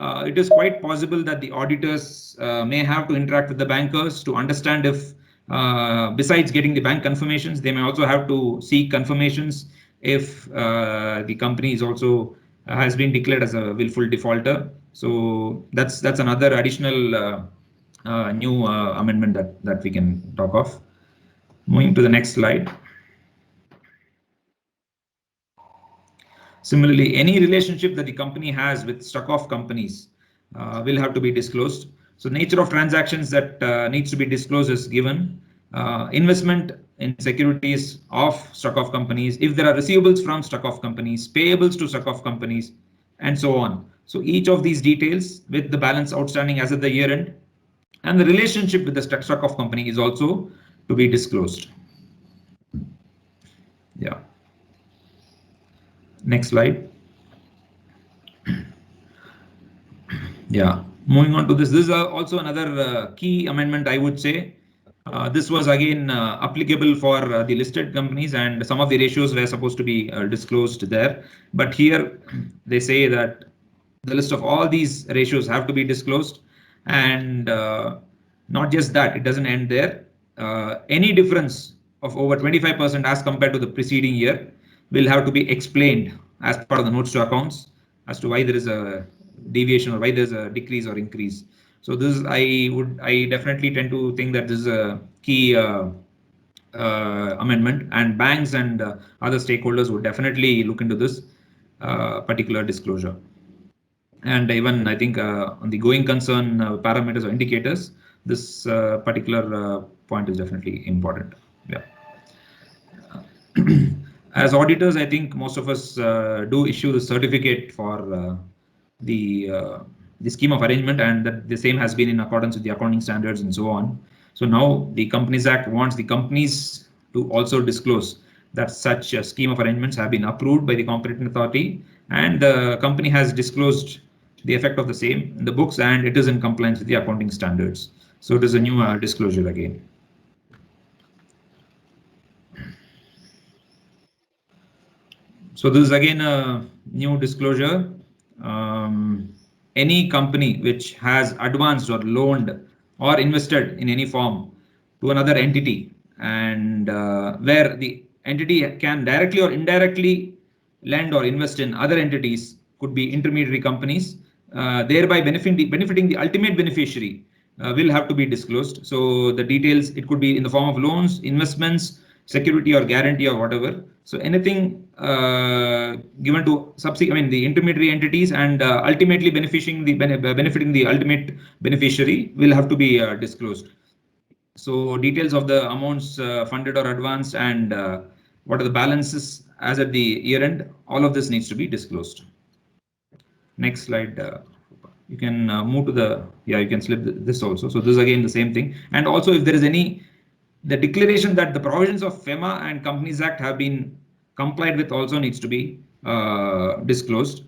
it is quite possible that the auditors may have to interact with the bankers to understand if, besides getting the bank confirmations, they may also have to seek confirmations if the company is also has been declared as a willful defaulter. So that's another additional new amendment that we can talk of. Moving to the next slide. Similarly, any relationship that the company has with struck-off companies will have to be disclosed. So nature of transactions that needs to be disclosed is given. Investment in securities of struck-off companies, if there are receivables from struck-off companies, payables to struck-off companies, and so on. So each of these details with the balance outstanding as at the year end and the relationship with the struck-off company is also to be disclosed. Yeah. Next slide. Yeah, moving on to this is also another key amendment, I would say. This was again applicable for the listed companies, and some of the ratios were supposed to be disclosed there. But here they say that the list of all these ratios have to be disclosed, and not just that, it doesn't end there. Any difference of over 25% as compared to the preceding year will have to be explained as part of the notes to accounts as to why there is a deviation or why there's a decrease or increase. So this, I definitely tend to think that this is a key amendment, and banks and other stakeholders would definitely look into this particular disclosure. And even I think on the going concern parameters or indicators, this particular point is definitely important. Yeah. As auditors, I think most of us do issue the certificate for the scheme of arrangement, and that the same has been in accordance with the accounting standards and so on. So now the Companies Act wants the companies to also disclose that such scheme of arrangements have been approved by the competent authority, and the company has disclosed the effect of the same in the books, and it is in compliance with the accounting standards. So it is a new disclosure again. So this is again a new disclosure. Any company which has advanced or loaned or invested in any form to another entity, and where the entity can directly or indirectly lend or invest in other entities, could be intermediary companies, thereby benefiting the ultimate beneficiary, will have to be disclosed. So the details, it could be in the form of loans, investments, security or guarantee or whatever. So anything given to the intermediary entities and ultimately benefiting the ultimate beneficiary will have to be disclosed. So details of the amounts funded or advanced, and what are the balances as at the year end, all of this needs to be disclosed. Next slide. You can move to the, you can slip this also. So this is again the same thing. And also, if there is the declaration that the provisions of FEMA and Companies Act have been complied with also needs to be disclosed.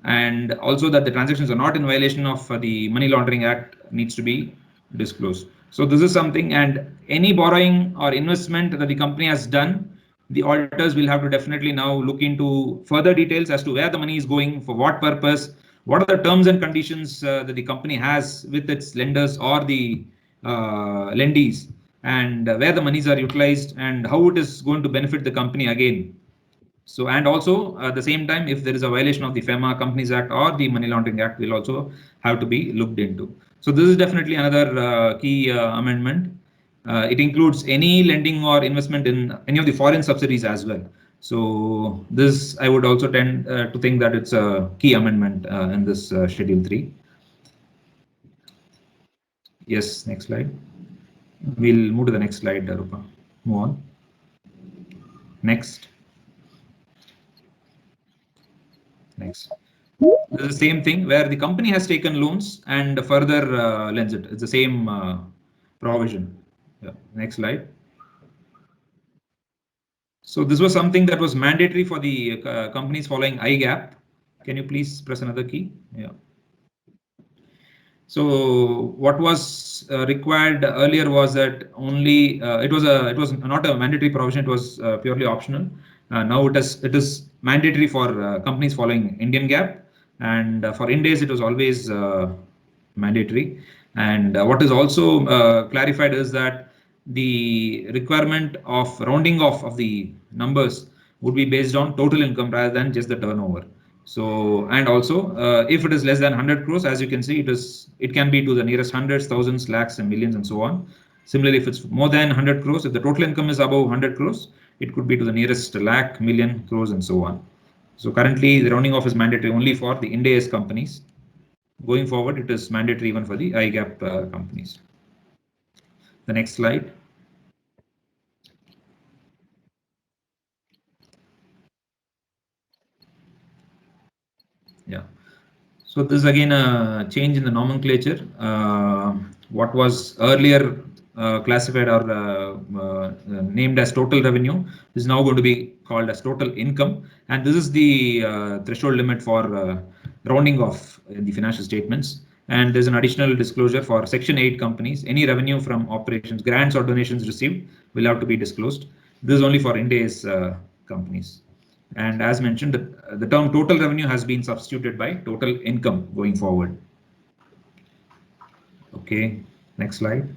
And also that the transactions are not in violation of the Money Laundering Act needs to be disclosed. So this is something, and any borrowing or investment that the company has done, the auditors will have to definitely now look into further details as to where the money is going, for what purpose, what are the terms and conditions that the company has with its lenders or the lendees, and where the monies are utilized and how it is going to benefit the company again. So, and also at the same time, if there is a violation of the FEMA, Companies Act or the Money Laundering Act, will also have to be looked into. So this is definitely another key amendment. It includes any lending or investment in any of the foreign subsidiaries as well. So this, I would also tend to think that it's a key amendment in this Schedule 3. Yes, next slide. We'll move to the next slide, Rupa. Move on. Next. Next. This is the same thing where the company has taken loans and further lends it. It's the same provision. Yeah. Next slide. So this was something that was mandatory for the companies following IGAAP. Can you please press another key? Yeah. So what was required earlier was that only it was not a mandatory provision. It was purely optional. Now it is mandatory for companies following Indian GAAP, and for Ind AS it was always mandatory. And what is also clarified is that the requirement of rounding off of the numbers would be based on total income rather than just the turnover. So, and also if it is less than 100 crores, as you can see, it can be to the nearest hundreds, thousands, lakhs, and millions, and so on. Similarly, if it's more than 100 crores, if the total income is above 100 crores, it could be to the nearest lakh, million, crores, and so on. So currently, the rounding off is mandatory only for the Ind AS companies. Going forward, it is mandatory even for the IGAAP companies. The next slide. Yeah. So this is again a change in the nomenclature. What was earlier classified or named as total revenue is now going to be called as total income, and this is the threshold limit for rounding off the financial statements. And there's an additional disclosure for Section 8 companies. Any revenue from operations, grants or donations received will have to be disclosed. This is only for Ind AS companies. And as mentioned, the term total revenue has been substituted by total income going forward. Okay, next slide.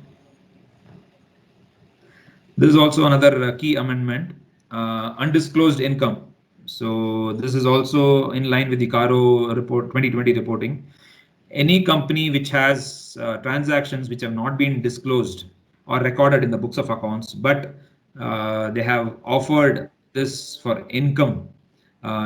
This is also another key amendment, undisclosed income. So this is also in line with the CARO report 2020 reporting. Any company which has transactions which have not been disclosed or recorded in the books of accounts, but they have offered this for income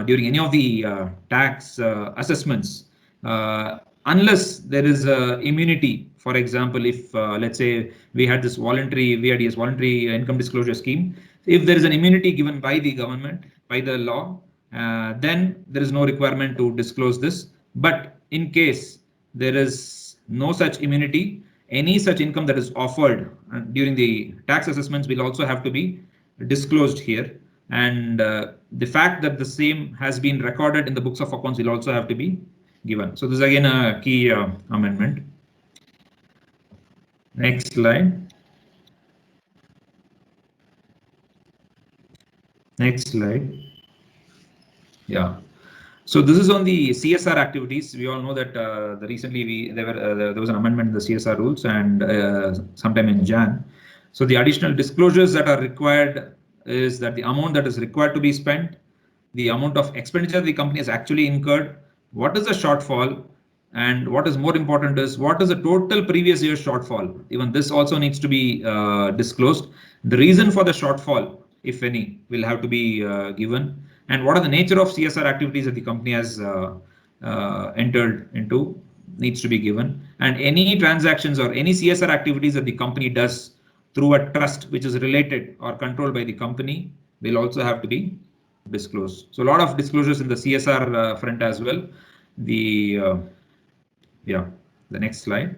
during any of the tax assessments, unless there is immunity. For example, if let's say we had this VIDS voluntary income disclosure scheme, if there is an immunity given by the government, by the law, then there is no requirement to disclose this. But in case there is no such immunity, any such income that is offered during the tax assessments will also have to be disclosed here. And the fact that the same has been recorded in the books of accounts will also have to be given. So this is again a key amendment. Next slide. Next slide. Yeah. So this is on the CSR activities. We all know that recently there was an amendment in the CSR rules, and sometime in Jan. So the additional disclosures that are required is that the amount that is required to be spent, the amount of expenditure the company has actually incurred, what is the shortfall, and what is more important is what is the total previous year's shortfall. Even this also needs to be disclosed. The reason for the shortfall, if any, will have to be given, and what are the nature of CSR activities that the company has entered into needs to be given, and any transactions or any CSR activities that the company does through a trust which is related or controlled by the company will also have to be disclosed. So a lot of disclosures in the CSR front as well. The the next slide.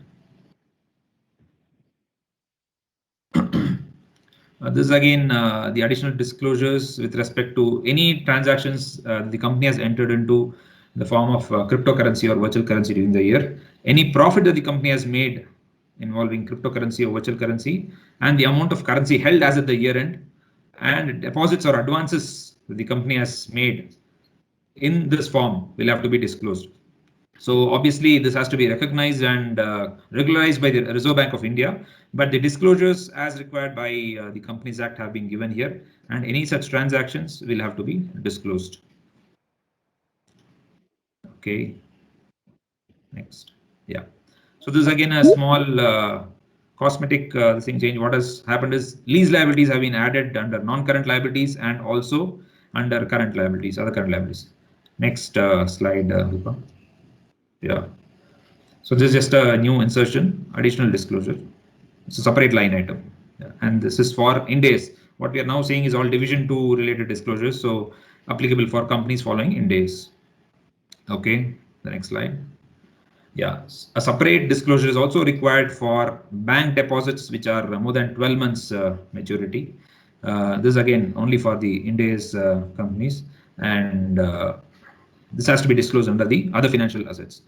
This is again the additional disclosures with respect to any transactions the company has entered into in the form of cryptocurrency or virtual currency during the year, any profit that the company has made involving cryptocurrency or virtual currency, and the amount of currency held as at the year end, and deposits or advances that the company has made in this form will have to be disclosed. So obviously this has to be recognized and regularized by the Reserve Bank of India, but the disclosures as required by the Companies Act have been given here, and any such transactions will have to be disclosed. Okay, next. Yeah, so this is again a small cosmetic thing change. What has happened is lease liabilities have been added under non-current liabilities and also under current liabilities, other current liabilities. Next slide, Rupa. Yeah. So this is just a new insertion, additional disclosure. It's a separate line item. Yeah. And this is for Ind AS. What we are now seeing is all Division 2 related disclosures. So applicable for companies following Ind AS. Okay, the next slide. Yeah, a separate disclosure is also required for bank deposits which are more than 12 months maturity. This is again only for the Ind AS companies, and this has to be disclosed under the other financial assets.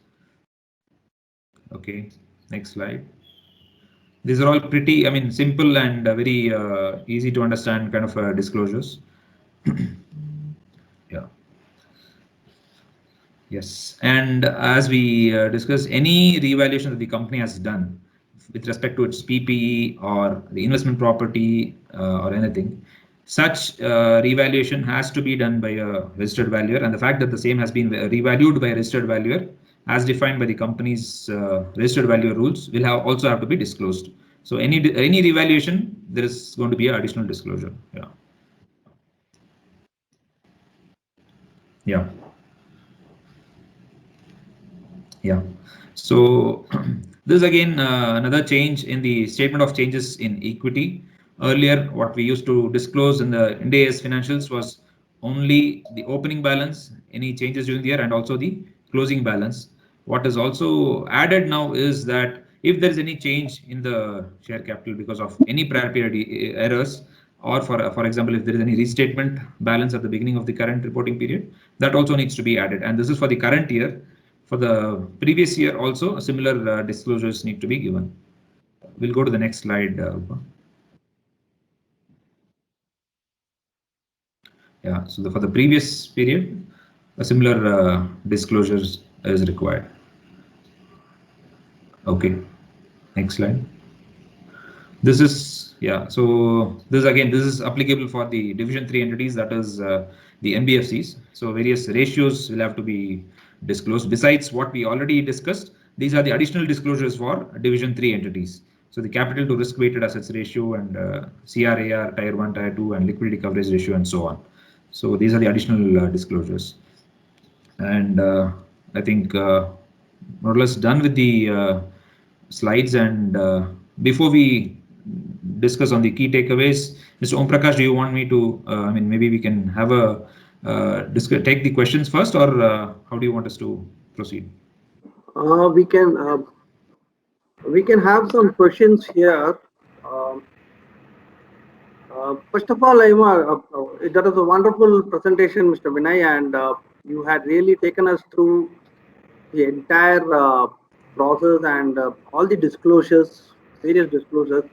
Okay, next slide. These are all pretty, I mean, simple and very easy to understand kind of disclosures. Yeah. Yes, and as we discussed, any revaluation that the company has done with respect to its PPE or the investment property or anything, such revaluation has to be done by a registered valuer, and the fact that the same has been revalued by a registered valuer as defined by the company's registered valuer rules will also have to be disclosed. So any revaluation, there is going to be an additional disclosure. Yeah. Yeah. Yeah. So this is again another change in the statement of changes in equity. Earlier, what we used to disclose in the Ind AS financials was only the opening balance, any changes during the year, and also the closing balance. What is also added now is that if there is any change in the share capital because of any prior period errors, or for example, if there is any restatement balance at the beginning of the current reporting period, that also needs to be added. And this is for the current year. For the previous year also, similar disclosures need to be given. We'll go to the next slide. Yeah, so for the previous period, a similar disclosures is required. Okay, next slide. This is, yeah, so this is applicable for the Division 3 entities, that is the NBFCs. So various ratios will have to be disclosed. Besides what we already discussed, these are the additional disclosures for Division 3 entities. So the capital to risk weighted assets ratio and CRAR, Tier 1, Tier 2, and liquidity coverage ratio, and so on. So these are the additional disclosures. And I think more or less done with the slides. And before we discuss on the key takeaways, Mr. Om Prakash, do you want me to, I mean, maybe we can have a take the questions first, or how do you want us to proceed? We can have some questions here. First of all, that was a wonderful presentation, Mr. Vinay, and you had really taken us through the entire process and all the disclosures, various disclosures,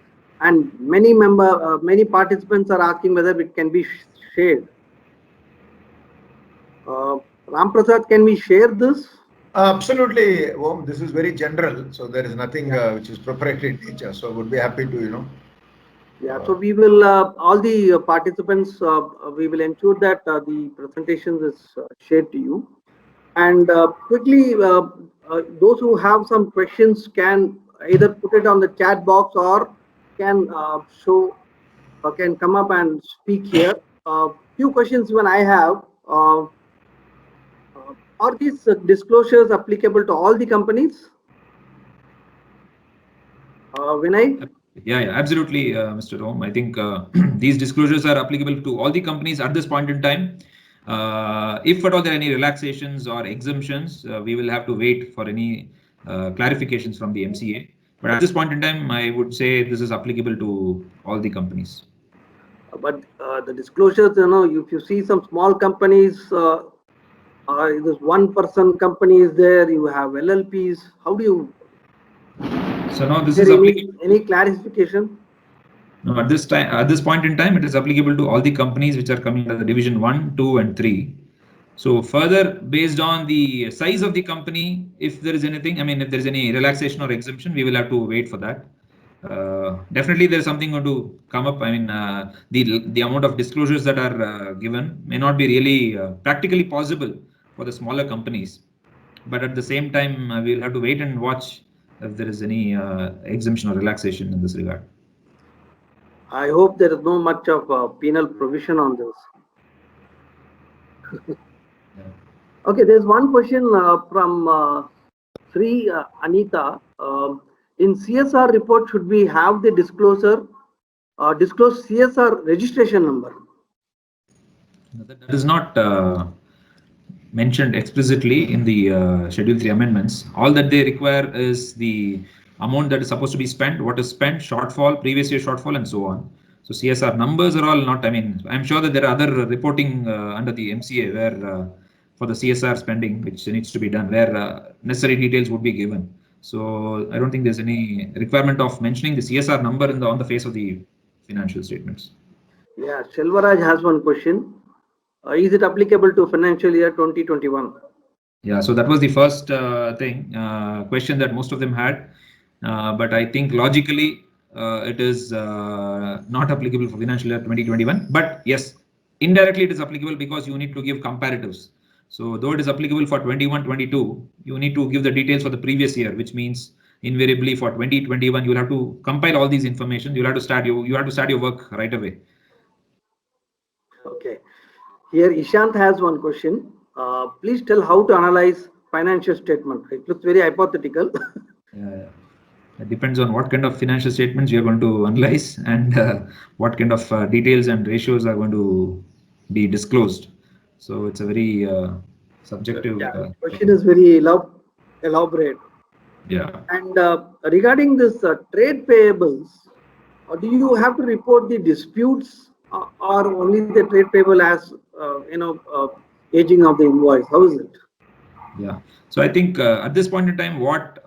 and many participants are asking whether it can be shared. Ram Prasad, can we share this? Absolutely, Om. This is very general, so there is nothing which is proprietary in nature. So would be happy to. Yeah, so we will, all the participants, we will ensure that the presentation is shared to you. And quickly, those who have some questions can either put it on the chat box or can can come up and speak here. Few questions when I have, are these disclosures applicable to all the companies? Vinay? Yeah, absolutely, Mr. Om. I think these disclosures are applicable to all the companies at this point in time. If at all there are any relaxations or exemptions, we will have to wait for any clarifications from the MCA. But at this point in time, I would say this is applicable to all the companies. But the disclosures, if you see some small companies, this one person company is there, you have LLPs, how do you? So now this Is is there applicable. any clarification? No, at this point in time, it is applicable to all the companies which are coming under the division 1, 2, and 3. So further, based on the size of the company, if there is anything, I mean, if there is any relaxation or exemption, we will have to wait for that. Definitely, there is something going to come up. I mean, the amount of disclosures that are given may not be really practically possible for the smaller companies. But at the same time, we will have to wait and watch if there is any exemption or relaxation in this regard. I hope there is no much of penal provision on this. Yeah. Okay, there's one question from Sri Anita. In CSR report, should we have the disclose CSR registration number? That is not mentioned explicitly in the Schedule 3 amendments. All that they require is the amount that is supposed to be spent, what is spent, shortfall, previous year shortfall, and so on. So CSR numbers are all not, I mean, I'm sure that there are other reporting under the MCA where for the CSR spending, which needs to be done, where necessary details would be given. So I don't think there's any requirement of mentioning the CSR number on the face of the financial statements. Yeah, Shelvaraj has one question. Is it applicable to financial year 2021? Yeah, so that was the first question that most of them had. But I think logically it is not applicable for financial year 2021. But yes, indirectly it is applicable because you need to give comparatives. So though it is applicable for 21-22, you need to give the details for the previous year, which means invariably for 2021 you'll have to compile all these information. You have to start your work right away. Okay. Here Ishant has one question. Please tell how to analyze financial statement. It looks very hypothetical. Yeah. It depends on what kind of financial statements you're going to analyze and what kind of details and ratios are going to be disclosed. So it's a very subjective. Question is very elaborate. Yeah. And regarding this trade payables, do you have to report the disputes or only the trade payable as aging of the invoice? How is it? Yeah. So I think at this point in time, what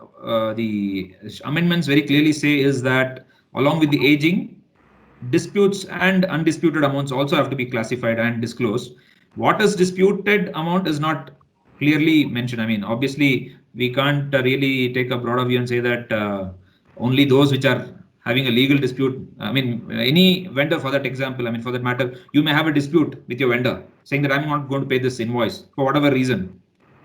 the amendments very clearly say is that along with the aging, disputes and undisputed amounts also have to be classified and disclosed. What is disputed amount is not clearly mentioned. I mean, obviously, we can't really take a broader view and say that only those which are having a legal dispute. I mean, any vendor for that example, I mean, for that matter, you may have a dispute with your vendor saying that I'm not going to pay this invoice for whatever reason,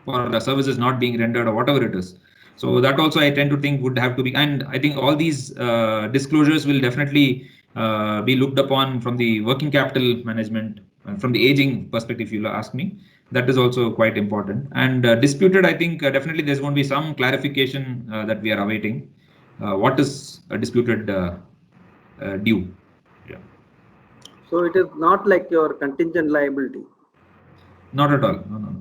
for the services not being rendered or whatever it is. So that also I tend to think would have to be, and I think all these disclosures will definitely be looked upon from the working capital management, from the aging perspective, if you ask me. That is also quite important. And disputed, I think definitely there's going to be some clarification that we are awaiting. What is a disputed due? Yeah. So it is not like your contingent liability. Not at all. No.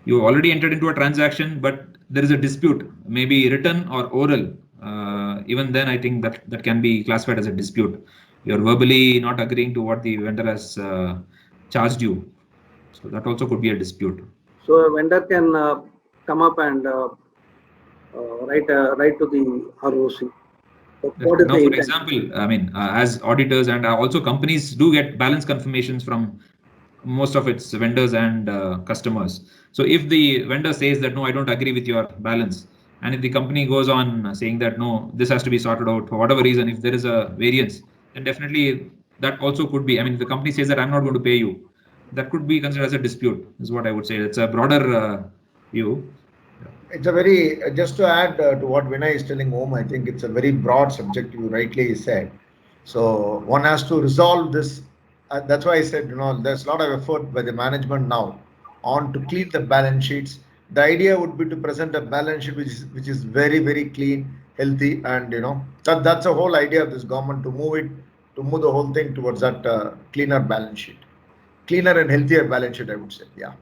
You already entered into a transaction, but there is a dispute, maybe written or oral. Even then, I think that can be classified as a dispute. You're verbally not agreeing to what the vendor has charged you. So that also could be a dispute. So a vendor can come up and write to the ROC. So what is Now, the for intent? example, I mean, as auditors and also companies do get balance confirmations from most of its vendors and customers. So if the vendor says that, no, I don't agree with your balance, and if the company goes on saying that, no, this has to be sorted out for whatever reason, if there is a variance, then definitely that also could be, I mean, if the company says that I'm not going to pay you, that could be considered as a dispute, is what I would say. It's a broader view. It's a very, just to add to what Vinay is telling Om, I think it's a very broad subject, you rightly said. So one has to resolve this. That's why I said, there's a lot of effort by the management now on to clean the balance sheets. The idea would be to present a balance sheet which is very, very clean, healthy, and that's the whole idea of this government, to move the whole thing towards that cleaner balance sheet, cleaner and healthier balance sheet, I would say. Yeah.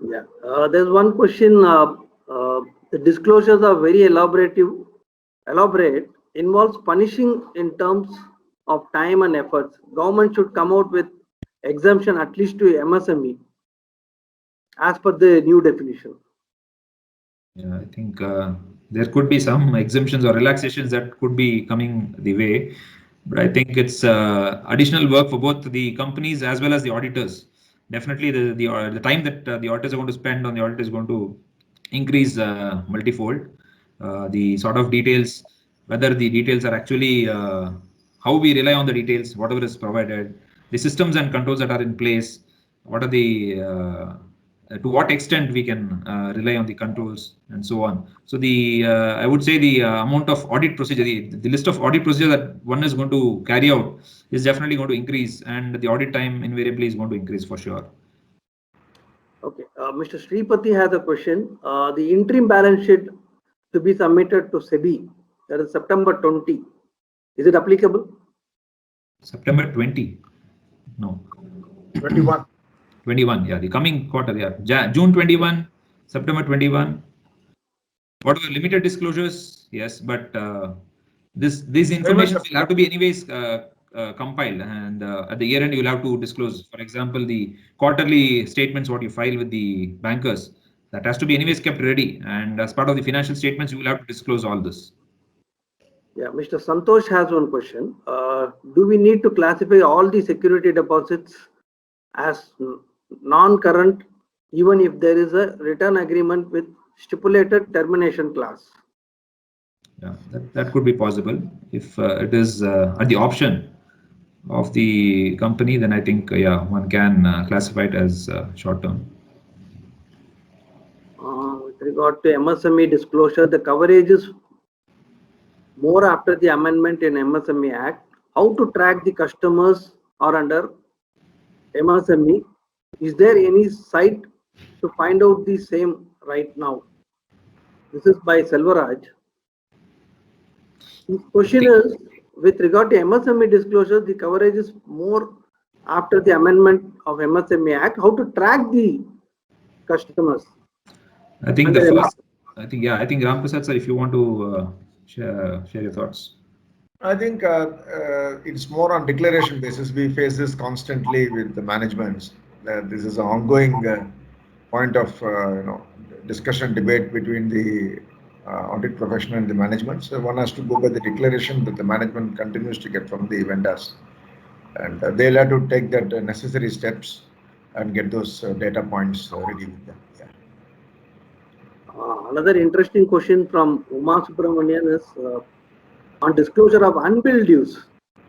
Yeah. There's one question. The disclosures are very elaborate, involves punishing in terms of time and efforts. Government should come out with exemption at least to MSME as per the new definition. Yeah, I think there could be some exemptions or relaxations that could be coming the way, but I think it's additional work for both the companies as well as the auditors. Definitely, the time that the auditors are going to spend on the audit is going to increase multifold. The sort of details, whether the details are actually how we rely on the details, whatever is provided, the systems and controls that are in place, what are the to what extent we can rely on the controls and so on. So I would say the amount of audit procedure, the list of audit procedure that one is going to carry out is definitely going to increase, and the audit time invariably is going to increase for sure. Okay, Mr. Sripati has a question. The interim balance sheet to be submitted to SEBI, that is September 20. Is it applicable? September 20? No. 21. 21, yeah, the coming quarter, yeah. June 21, September 21. Whatever limited disclosures, yes, but these information will have to be anyways compiled, and at the year end you'll have to disclose. For example, the quarterly statements what you file with the bankers, that has to be anyways kept ready, and as part of the financial statements you will have to disclose all this. Yeah, Mr. Santosh has one question. Do we need to classify all the security deposits as non-current even if there is a return agreement with stipulated termination clause? Yeah, that could be possible if it is at the option of the company. Then I think yeah, one can classify it as short term. With regard to MSME disclosure, the coverage is more after the amendment in MSME Act. How to track the customers are under MSME? Is there any site to find out the same right now? This is by Selvaraj. His question is, with regard to MSME disclosure, the coverage is more after the amendment of MSME Act. How to track the customers? I think the first, I think Ram Prasad sir, if you want to share your thoughts. I think it's more on declaration basis. We face this constantly with the management. This is an ongoing point of discussion, debate between the audit professional and the management. So one has to go by the declaration that the management continues to get from the vendors, and they'll have to take that necessary steps and get those data points ready with them. Yeah. Another interesting question from Uma Subramanian is on disclosure of unbilled dues.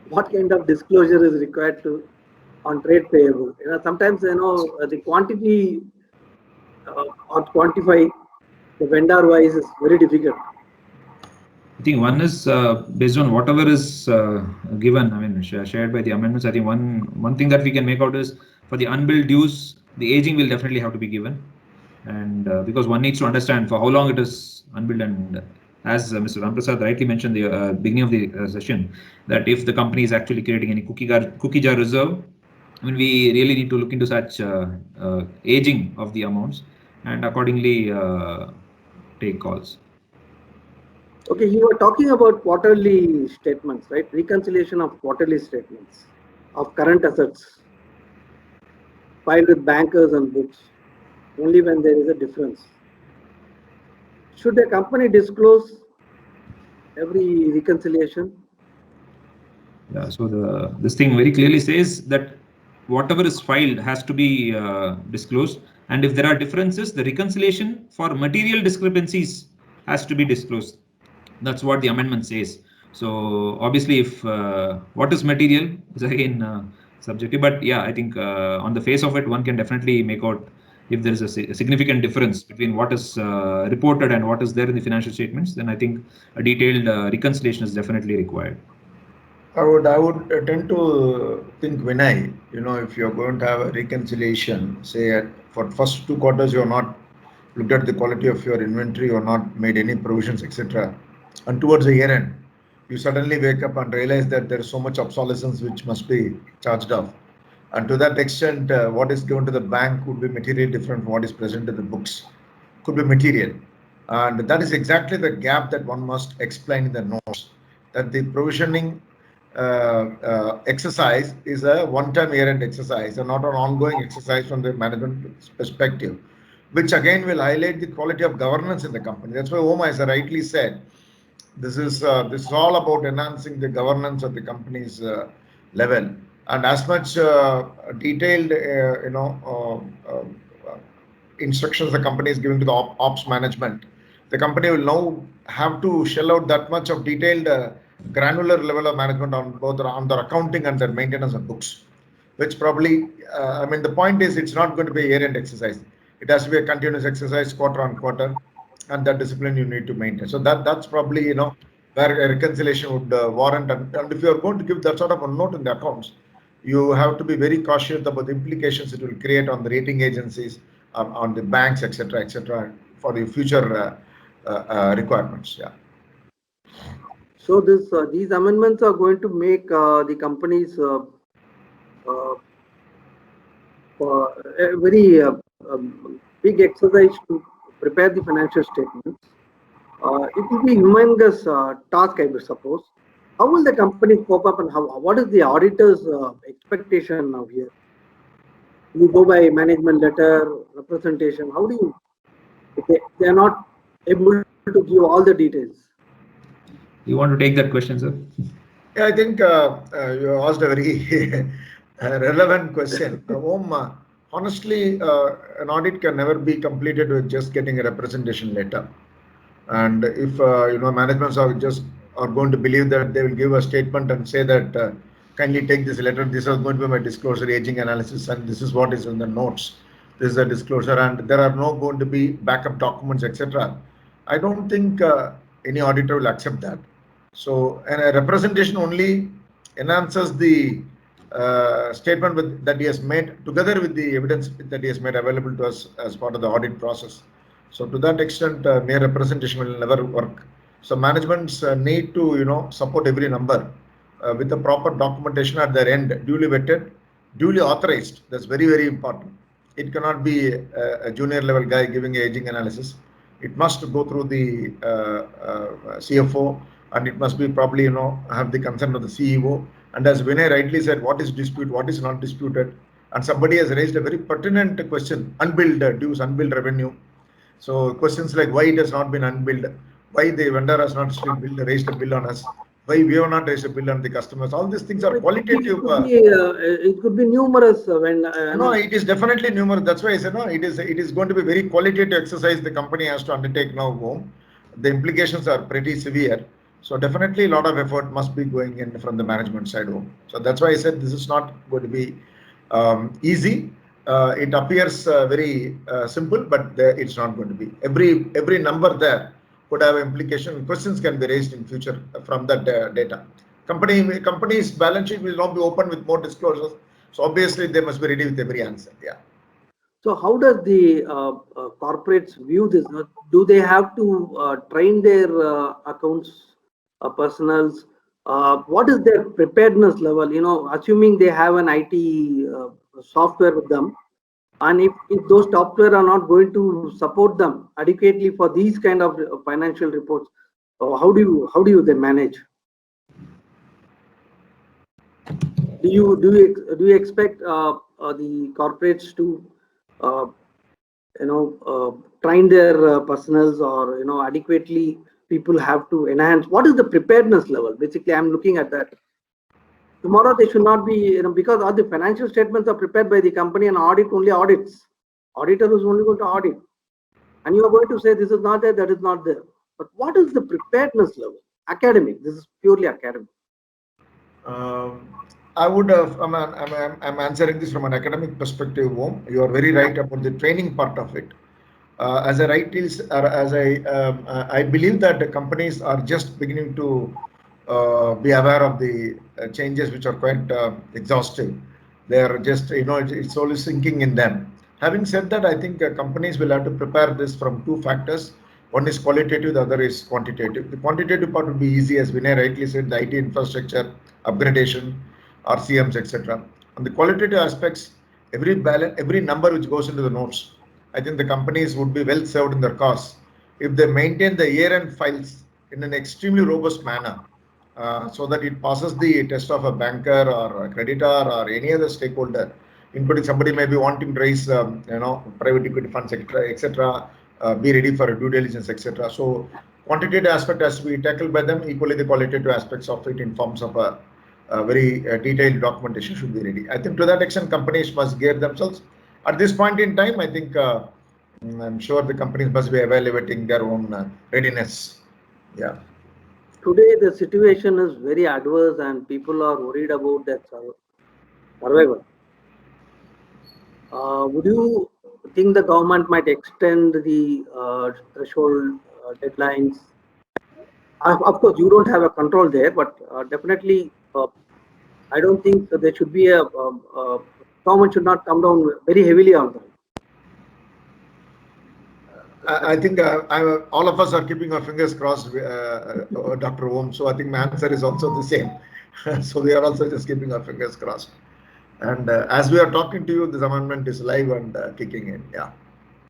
What kind of disclosure is required on trade payable? Sometimes the quantity or quantify the vendor wise is very difficult. I think one is based on whatever is given. I mean, shared by the amendments. I think one thing that we can make out is for the unbilled dues, the aging will definitely have to be given, and because one needs to understand for how long it is unbilled. And as Mr. Ram Prasad rightly mentioned the beginning of the session, that if the company is actually creating any cookie jar reserve, I mean, we really need to look into such aging of the amounts and accordingly take calls. Okay, you were talking about quarterly statements, right? Reconciliation of quarterly statements of current assets filed with bankers and books, only when there is a difference. should the company disclose every reconciliation? Yeah, so this thing very clearly says that whatever is filed has to be disclosed, and if there are differences, the reconciliation for material discrepancies has to be disclosed. That's what the amendment says. So obviously, if what is material is again subjective, but yeah, I think on the face of it, one can definitely make out if there is a significant difference between what is reported and what is there in the financial statements. Then I think a detailed reconciliation is definitely required. I would tend to think, Vinay, if you're going to have a reconciliation, say for first 2 quarters, you're not looked at the quality of your inventory or not made any provisions, etc. And towards the year end, you suddenly wake up and realize that there is so much obsolescence which must be charged off. And to that extent, what is given to the bank would be materially different from what is present in the books. Could be material. And that is exactly the gap that one must explain in the notes, that the provisioning exercise is a one-time year-end exercise and not an ongoing exercise from the management perspective, which again will highlight the quality of governance in the company. That's why Om, as I rightly said, this is all about enhancing the governance of the company's level, and as much detailed instructions the company is giving to the ops management, the company will now have to shell out that much of detailed granular level of management on both on their accounting and their maintenance of books, which probably the point is it's not going to be a year-end exercise. It has to be a continuous exercise quarter on quarter, and that discipline you need to maintain. So that's probably where a reconciliation would warrant. And if you are going to give that sort of a note in the accounts, you have to be very cautious about the implications it will create on the rating agencies, on the banks, etc., for the future requirements. Yeah. So these amendments are going to make the companies a very big exercise to prepare the financial statements. It will be humongous task, I would suppose. How will the company cope up, and what is the auditor's expectation now here? You go by management letter, representation. How do you, if they are not able to give all the details? You want to take that question, sir? Yeah, I think you asked a very relevant question. Honestly, an audit can never be completed with just getting a representation letter. And if managements are going to believe that they will give a statement and say that kindly take this letter, this is going to be my disclosure, aging analysis, and this is what is in the notes. This is a disclosure, and there are no going to be backup documents, etc. I don't think any auditor will accept that. So, and a representation only enhances the statement that he has made, together with the evidence that he has made available to us as part of the audit process. So to that extent, mere representation will never work. So managements need to support every number with the proper documentation at their end, duly vetted, duly authorized. That's very, very important. It cannot be a junior level guy giving an aging analysis. It must go through the CFO, and it must be probably have the consent of the CEO. And as Vinay rightly said, what is disputed, what is not disputed, and somebody has raised a very pertinent question: unbilled dues, unbilled revenue. So questions like why it has not been unbilled, why the vendor has not still raised a bill on us, why we have not raised a bill on the customers. All these things are qualitative. It could be numerous when. No, it is definitely numerous. That's why I said no. It is going to be very qualitative exercise the company has to undertake now. Home, the implications are pretty severe. So definitely a lot of effort must be going in from the management side home. So that's why I said this is not going to be easy. It appears very simple, but it's not going to be. Every number there could have implication. Questions can be raised in future from that data. Company's balance sheet will not be open with more disclosures. So obviously they must be ready with every answer. Yeah. So how does the corporates view this? Do they have to train their accounts personals? What is their preparedness level? Assuming they have an IT software with them, and if those software are not going to support them adequately for these kind of financial reports, how do you then manage? Do you expect the corporates to trained their personals, or adequately people have to enhance? What is the preparedness level? Basically, I'm looking at that. Tomorrow they should not be, because all the financial statements are prepared by the company and audit only audits. Auditor is only going to audit. And you are going to say this is not there, that is not there. But what is the preparedness level? Academic. This is purely academic. I would have, I'm answering this from an academic perspective, Om. You are very right about the training part of it. As I write this, I believe that the companies are just beginning to be aware of the changes which are quite exhaustive. They are just, it's only sinking in them. Having said that, I think companies will have to prepare this from two factors. One is qualitative, the other is quantitative. The quantitative part would be easy, as Vinay rightly said, the IT infrastructure, upgradation, RCMs, etc. On the qualitative aspects, every number which goes into the notes, I think the companies would be well served in their costs if they maintain the year-end files in an extremely robust manner, so that it passes the test of a banker or a creditor or any other stakeholder, including somebody may be wanting to raise, private equity funds, etc. Be ready for a due diligence, etc. So quantitative aspect has to be tackled by them. Equally, the qualitative aspects of it in forms of a very detailed documentation should be ready. I think to that extent, companies must gear themselves. At this point in time, I think I'm sure the companies must be evaluating their own readiness. Yeah. Today, the situation is very adverse and people are worried about their survival. Would you think the government might extend the threshold deadlines? Of course, you don't have a control there, but definitely, I don't think that there should be government should not come down very heavily on them. I think all of us are keeping our fingers crossed, Dr. Om. So I think my answer is also the same. So we are also just keeping our fingers crossed. And as we are talking to you, this amendment is live and kicking in. Yeah.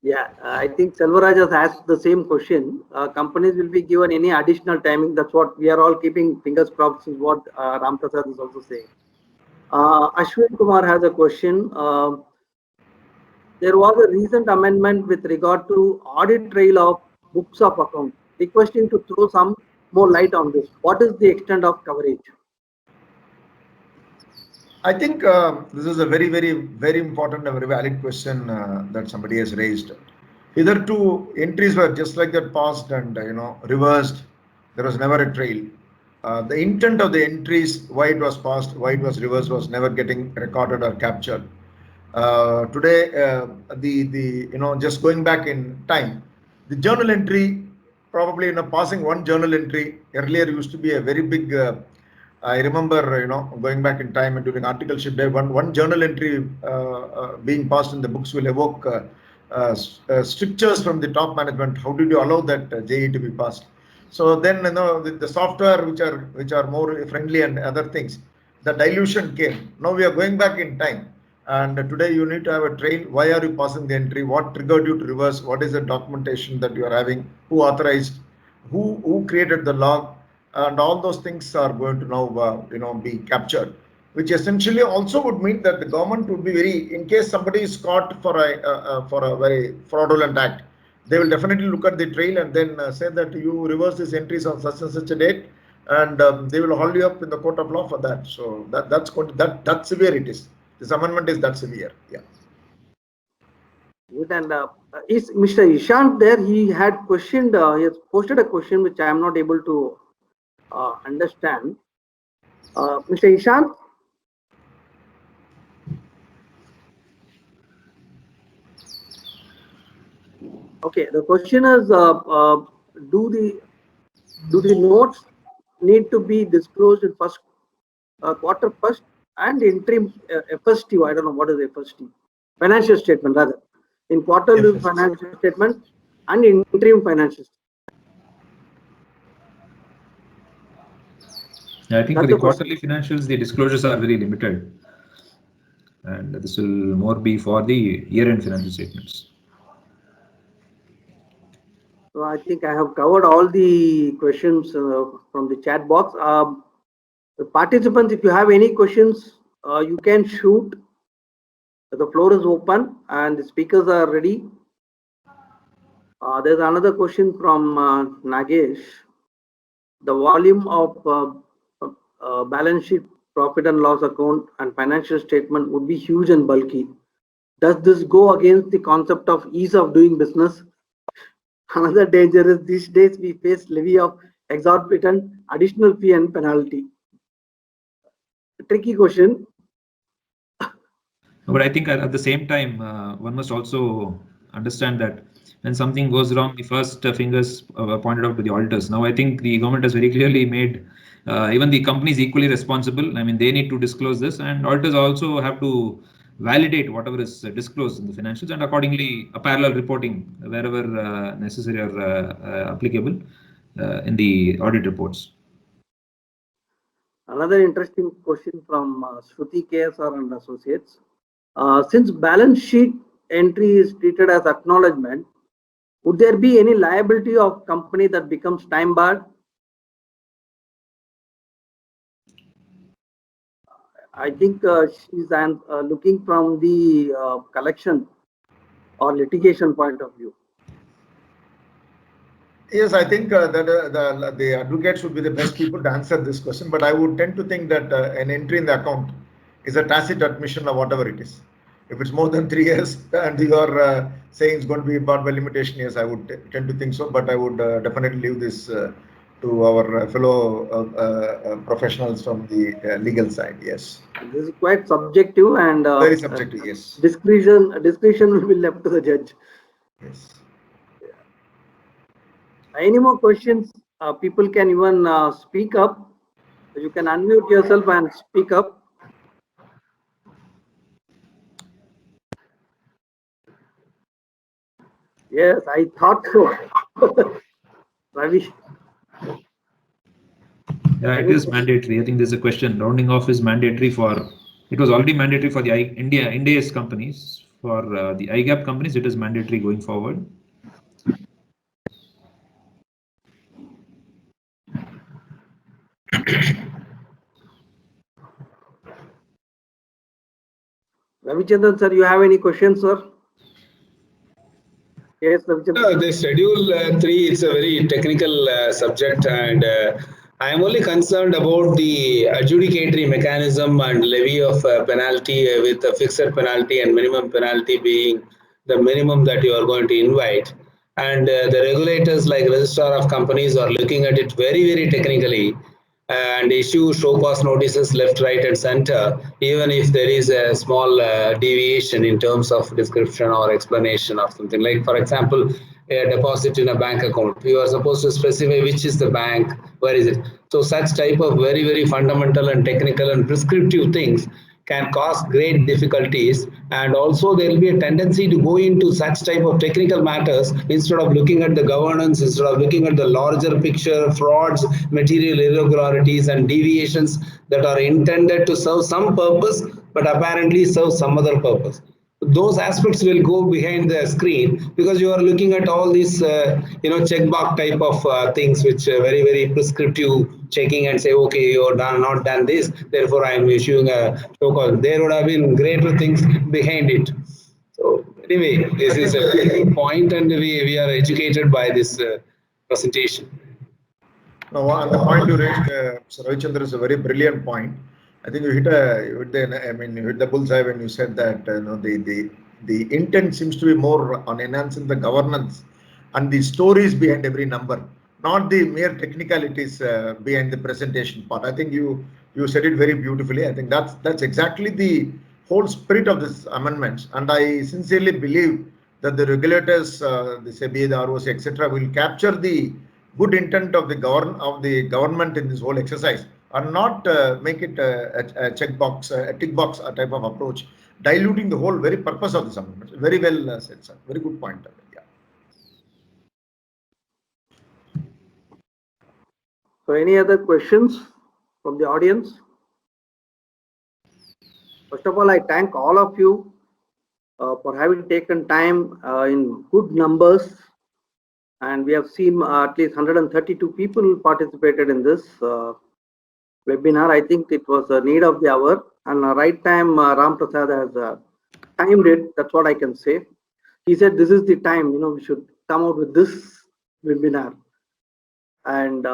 Yeah, I think Selvaraj has asked the same question. Companies will be given any additional timing. That's what we are all keeping fingers crossed, is what Ram Prasad is also saying. Ashwin Kumar has a question. There was a recent amendment with regard to audit trail of books of accounts. Requesting to throw some more light on this. What is the extent of coverage? I think this is a very, very, very important and very valid question that somebody has raised. Either two entries were just like that passed and reversed. There was never a trail. The intent of the entries, why it was passed, why it was reversed, was never getting recorded or captured. Today, just going back in time, the journal entry, probably passing one journal entry earlier used to be a very big. I remember, going back in time and during articleship day, one journal entry being passed in the books will evoke strictures from the top management. How did you allow that JE to be passed? So then, the software which are more friendly and other things, the dilution came. Now we are going back in time, and today you need to have a trail. Why are you passing the entry? What triggered you to reverse? What is the documentation that you are having? Who authorized? Who created the log? And all those things are going to now be captured, which essentially also would mean that the government would be very, in case somebody is caught for a very fraudulent act, they will definitely look at the trail and then say that you reverse these entries on such and such a date, and they will hold you up in the court of law for that. So that's going to, that severe it is. This amendment is that severe. Yeah. Good. And is Mr. Ishant there? He had questioned. He has posted a question which I am not able to understand. Mr. Ishant? Okay, the question is, do the notes need to be disclosed in first quarter first and interim FST? I don't know what is FST. Financial statement rather. In quarterly financial statement and interim financial statement. Yeah, I think for the quarterly financials, the disclosures are very limited. And this will more be for the year-end financial statements. So I think I have covered all the questions from the chat box. The participants, if you have any questions, you can shoot. The floor is open and the speakers are ready. There's another question from Nagesh. The volume of balance sheet, profit and loss account and financial statement would be huge and bulky. Does this go against the concept of ease of doing business? Another danger is these days we face levy of exorbitant additional fee and penalty. Tricky question. But I think at the same time, one must also understand that when something goes wrong, the first fingers pointed out to the auditors. Now, I think the government has very clearly made even the companies equally responsible. I mean, they need to disclose this, and auditors also have to validate whatever is disclosed in the financials, and accordingly, a parallel reporting wherever necessary or applicable in the audit reports. Another interesting question from Shruti KSR and Associates. Since balance sheet entry is treated as acknowledgement, would there be any liability of company that becomes time barred? I think she's looking from the collection or litigation point of view. Yes, I think that the advocates would be the best people to answer this question, but I would tend to think that an entry in the account is a tacit admission of whatever it is. If it's more than 3 years and you are saying it's going to be barred by limitation, yes, I would tend to think so, but I would definitely leave this to our fellow professionals from the legal side. Yes. This is quite subjective and very subjective. Yes. Discretion will be left to the judge. Yes. Any more questions? People can even speak up. You can unmute yourself and speak up. Yes, I thought so. Ravi. Yeah, it is mandatory. I think there's a question. Rounding off is mandatory for. It was already mandatory for the India's companies. For the IGAP companies, it is mandatory going forward. Ravichandran sir, you have any questions, sir? Yes, Ravichandran. The schedule 3 is a very technical subject, and I am only concerned about the adjudicatory mechanism and levy of penalty with a fixed penalty and minimum penalty being the minimum that you are going to invite. And the regulators like Registrar of Companies are looking at it very, very technically and issue show cause notices left, right, and center, even if there is a small deviation in terms of description or explanation of something. Like, for example, a deposit in a bank account, you are supposed to specify which is the bank, where is it. So such type of very, very fundamental and technical and prescriptive things can cause great difficulties, and also there will be a tendency to go into such type of technical matters instead of looking at the governance, instead of looking at the larger picture, frauds, material irregularities and deviations that are intended to serve some purpose but apparently serve some other purpose. Those aspects will go behind the screen because you are looking at all these checkbox type of things which very, very prescriptive checking and say, okay, you're not done this, therefore I am issuing a show cause. There would have been greater things behind it. So anyway, this is a point, and we are educated by this presentation. No, and the point you raised, Mr. Ravichandran, is a very brilliant point. I think you hit the bullseye when you said that the intent seems to be more on enhancing the governance and the stories behind every number, not the mere technicalities behind the presentation part. I think you said it very beautifully. I think that's exactly the whole spirit of this amendments, and I sincerely believe that the regulators, the SEBI, the ROC, etc., will capture the good intent of the government in this whole exercise, and not make it a checkbox, a tick box type of approach, diluting the whole very purpose of this amendment. Very well said, sir. Very good point. Yeah. So any other questions from the audience? First of all, I thank all of you for having taken time in good numbers, and we have seen at least 132 people participated in this webinar. I think it was a need of the hour, and right time Ram Prasad has timed it. That's what I can say. He said this is the time, we should come out with this webinar. And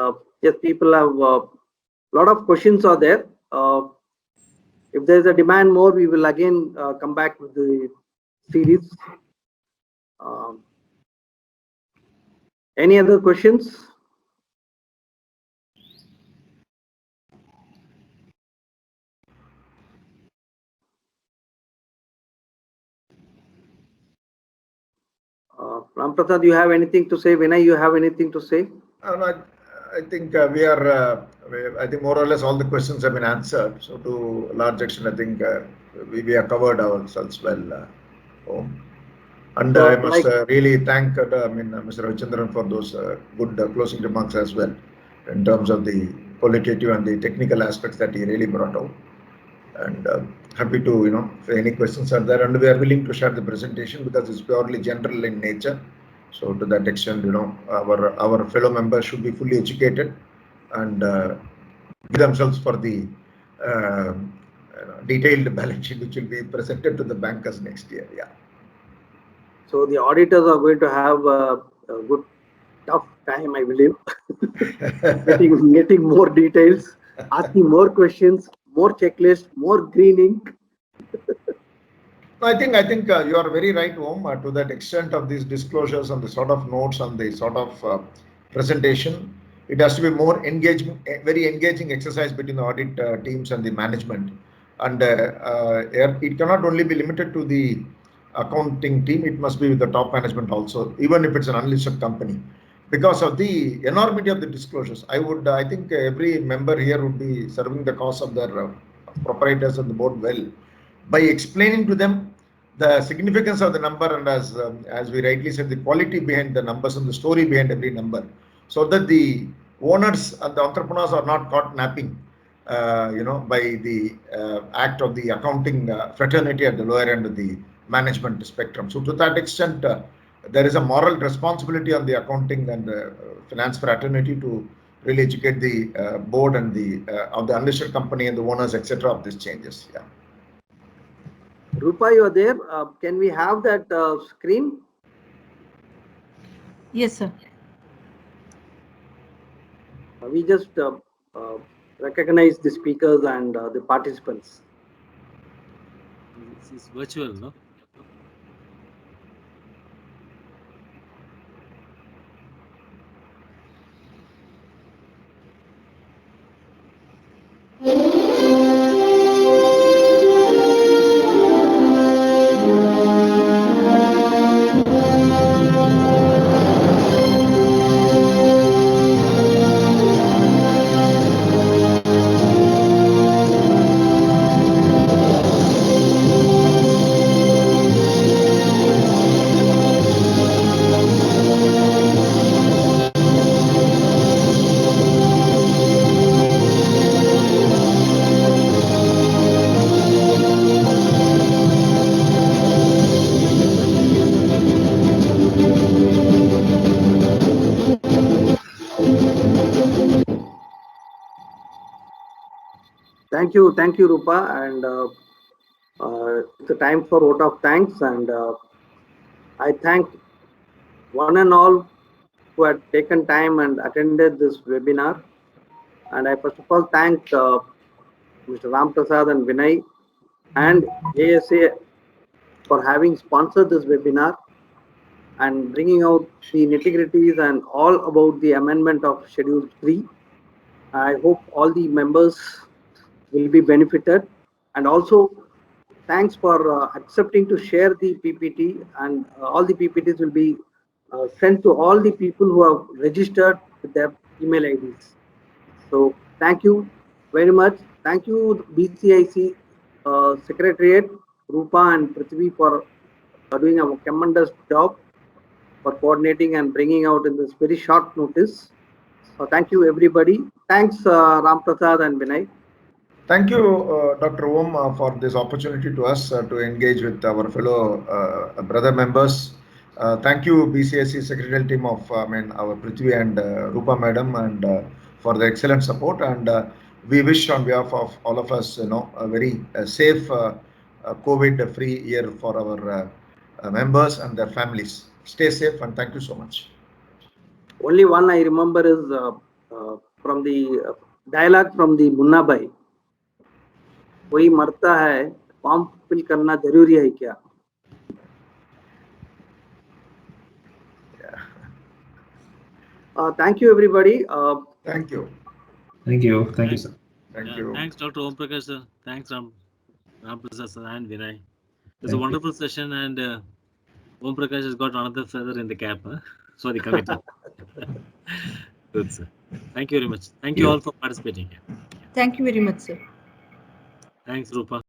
yes, people have a lot of questions are there. If there's a demand more, we will again come back with the series. Any other questions? Ram Prasad, you have anything to say? Vinay, you have anything to say? I think we are. I think more or less all the questions have been answered. So to a large extent, I think we have covered ourselves well. And So, I must really thank Mr. Ravichandran for those good closing remarks as well, in terms of the qualitative and the technical aspects that he really brought out. And happy to, if any questions are there, and we are willing to share the presentation because it's purely general in nature. So to that extent, our fellow members should be fully educated and give themselves for the detailed balance sheet which will be presented to the bankers next year. Yeah. So the auditors are going to have a good tough time, I believe, getting more details, asking more questions, more checklist, more green ink. I think you are very right, Om, to that extent of these disclosures and the sort of notes and the sort of presentation. It has to be more engaging, very engaging exercise between the audit teams and the management. And it cannot only be limited to the accounting team, it must be with the top management also, even if it's an unlisted company. Because of the enormity of the disclosures, I think every member here would be serving the cause of their proprietors and the board well, by explaining to them the significance of the number and as we rightly said, the quality behind the numbers and the story behind every number, so that the owners and the entrepreneurs are not caught napping, by the act of the accounting fraternity at the lower end of the management spectrum. So to that extent, there is a moral responsibility on the accounting and finance fraternity to really educate the board and the of the unlisted company and the owners, etc., of these changes. Yeah. Rupa, you are there. Can we have that screen? Yes, sir. We just recognize the speakers and the participants. This is virtual, no? Thank you, Rupa, and it's a time for vote of thanks, and I thank one and all who had taken time and attended this webinar. And I first of all thank Mr. Ram Prasad and Vinay and ASA for having sponsored this webinar and bringing out the nitty-gritties and all about the amendment of Schedule 3. I hope all the members will be benefited, and also thanks for accepting to share the PPT, and all the PPTs will be sent to all the people who have registered with their email IDs. So thank you very much. Thank you BCIC Secretariat, Rupa and Prithvi, for doing a tremendous job for coordinating and bringing out in this very short notice. Thank you everybody. Thanks Ram Prasad and Vinay. Thank you, Dr. Om, for this opportunity to us to engage with our fellow brother members. Thank you, BCIC Secretarial team of our Prithvi and Rupa Madam, and for the excellent support. And we wish on behalf of all of us, a very safe, COVID-free year for our members and their families. Stay safe and thank you so much. Only one I remember is from the dialogue from the Munna Bhai. कोई मरता है, form fill करना जरूरी है क्या? Thank you, everybody. Thank you. Thank you. Thank you, sir. Thank Yeah, you. thanks, Dr. Om Prakash sir. Thanks, Ram Prasad sir and Vinay. It's Thank a you. wonderful session, and Om Prakash has got another feather in the cap. Huh? Sorry, committee. Good, sir. Thank you very much. Thank you all for participating. Thank you very much, sir. Thanks, Rupa.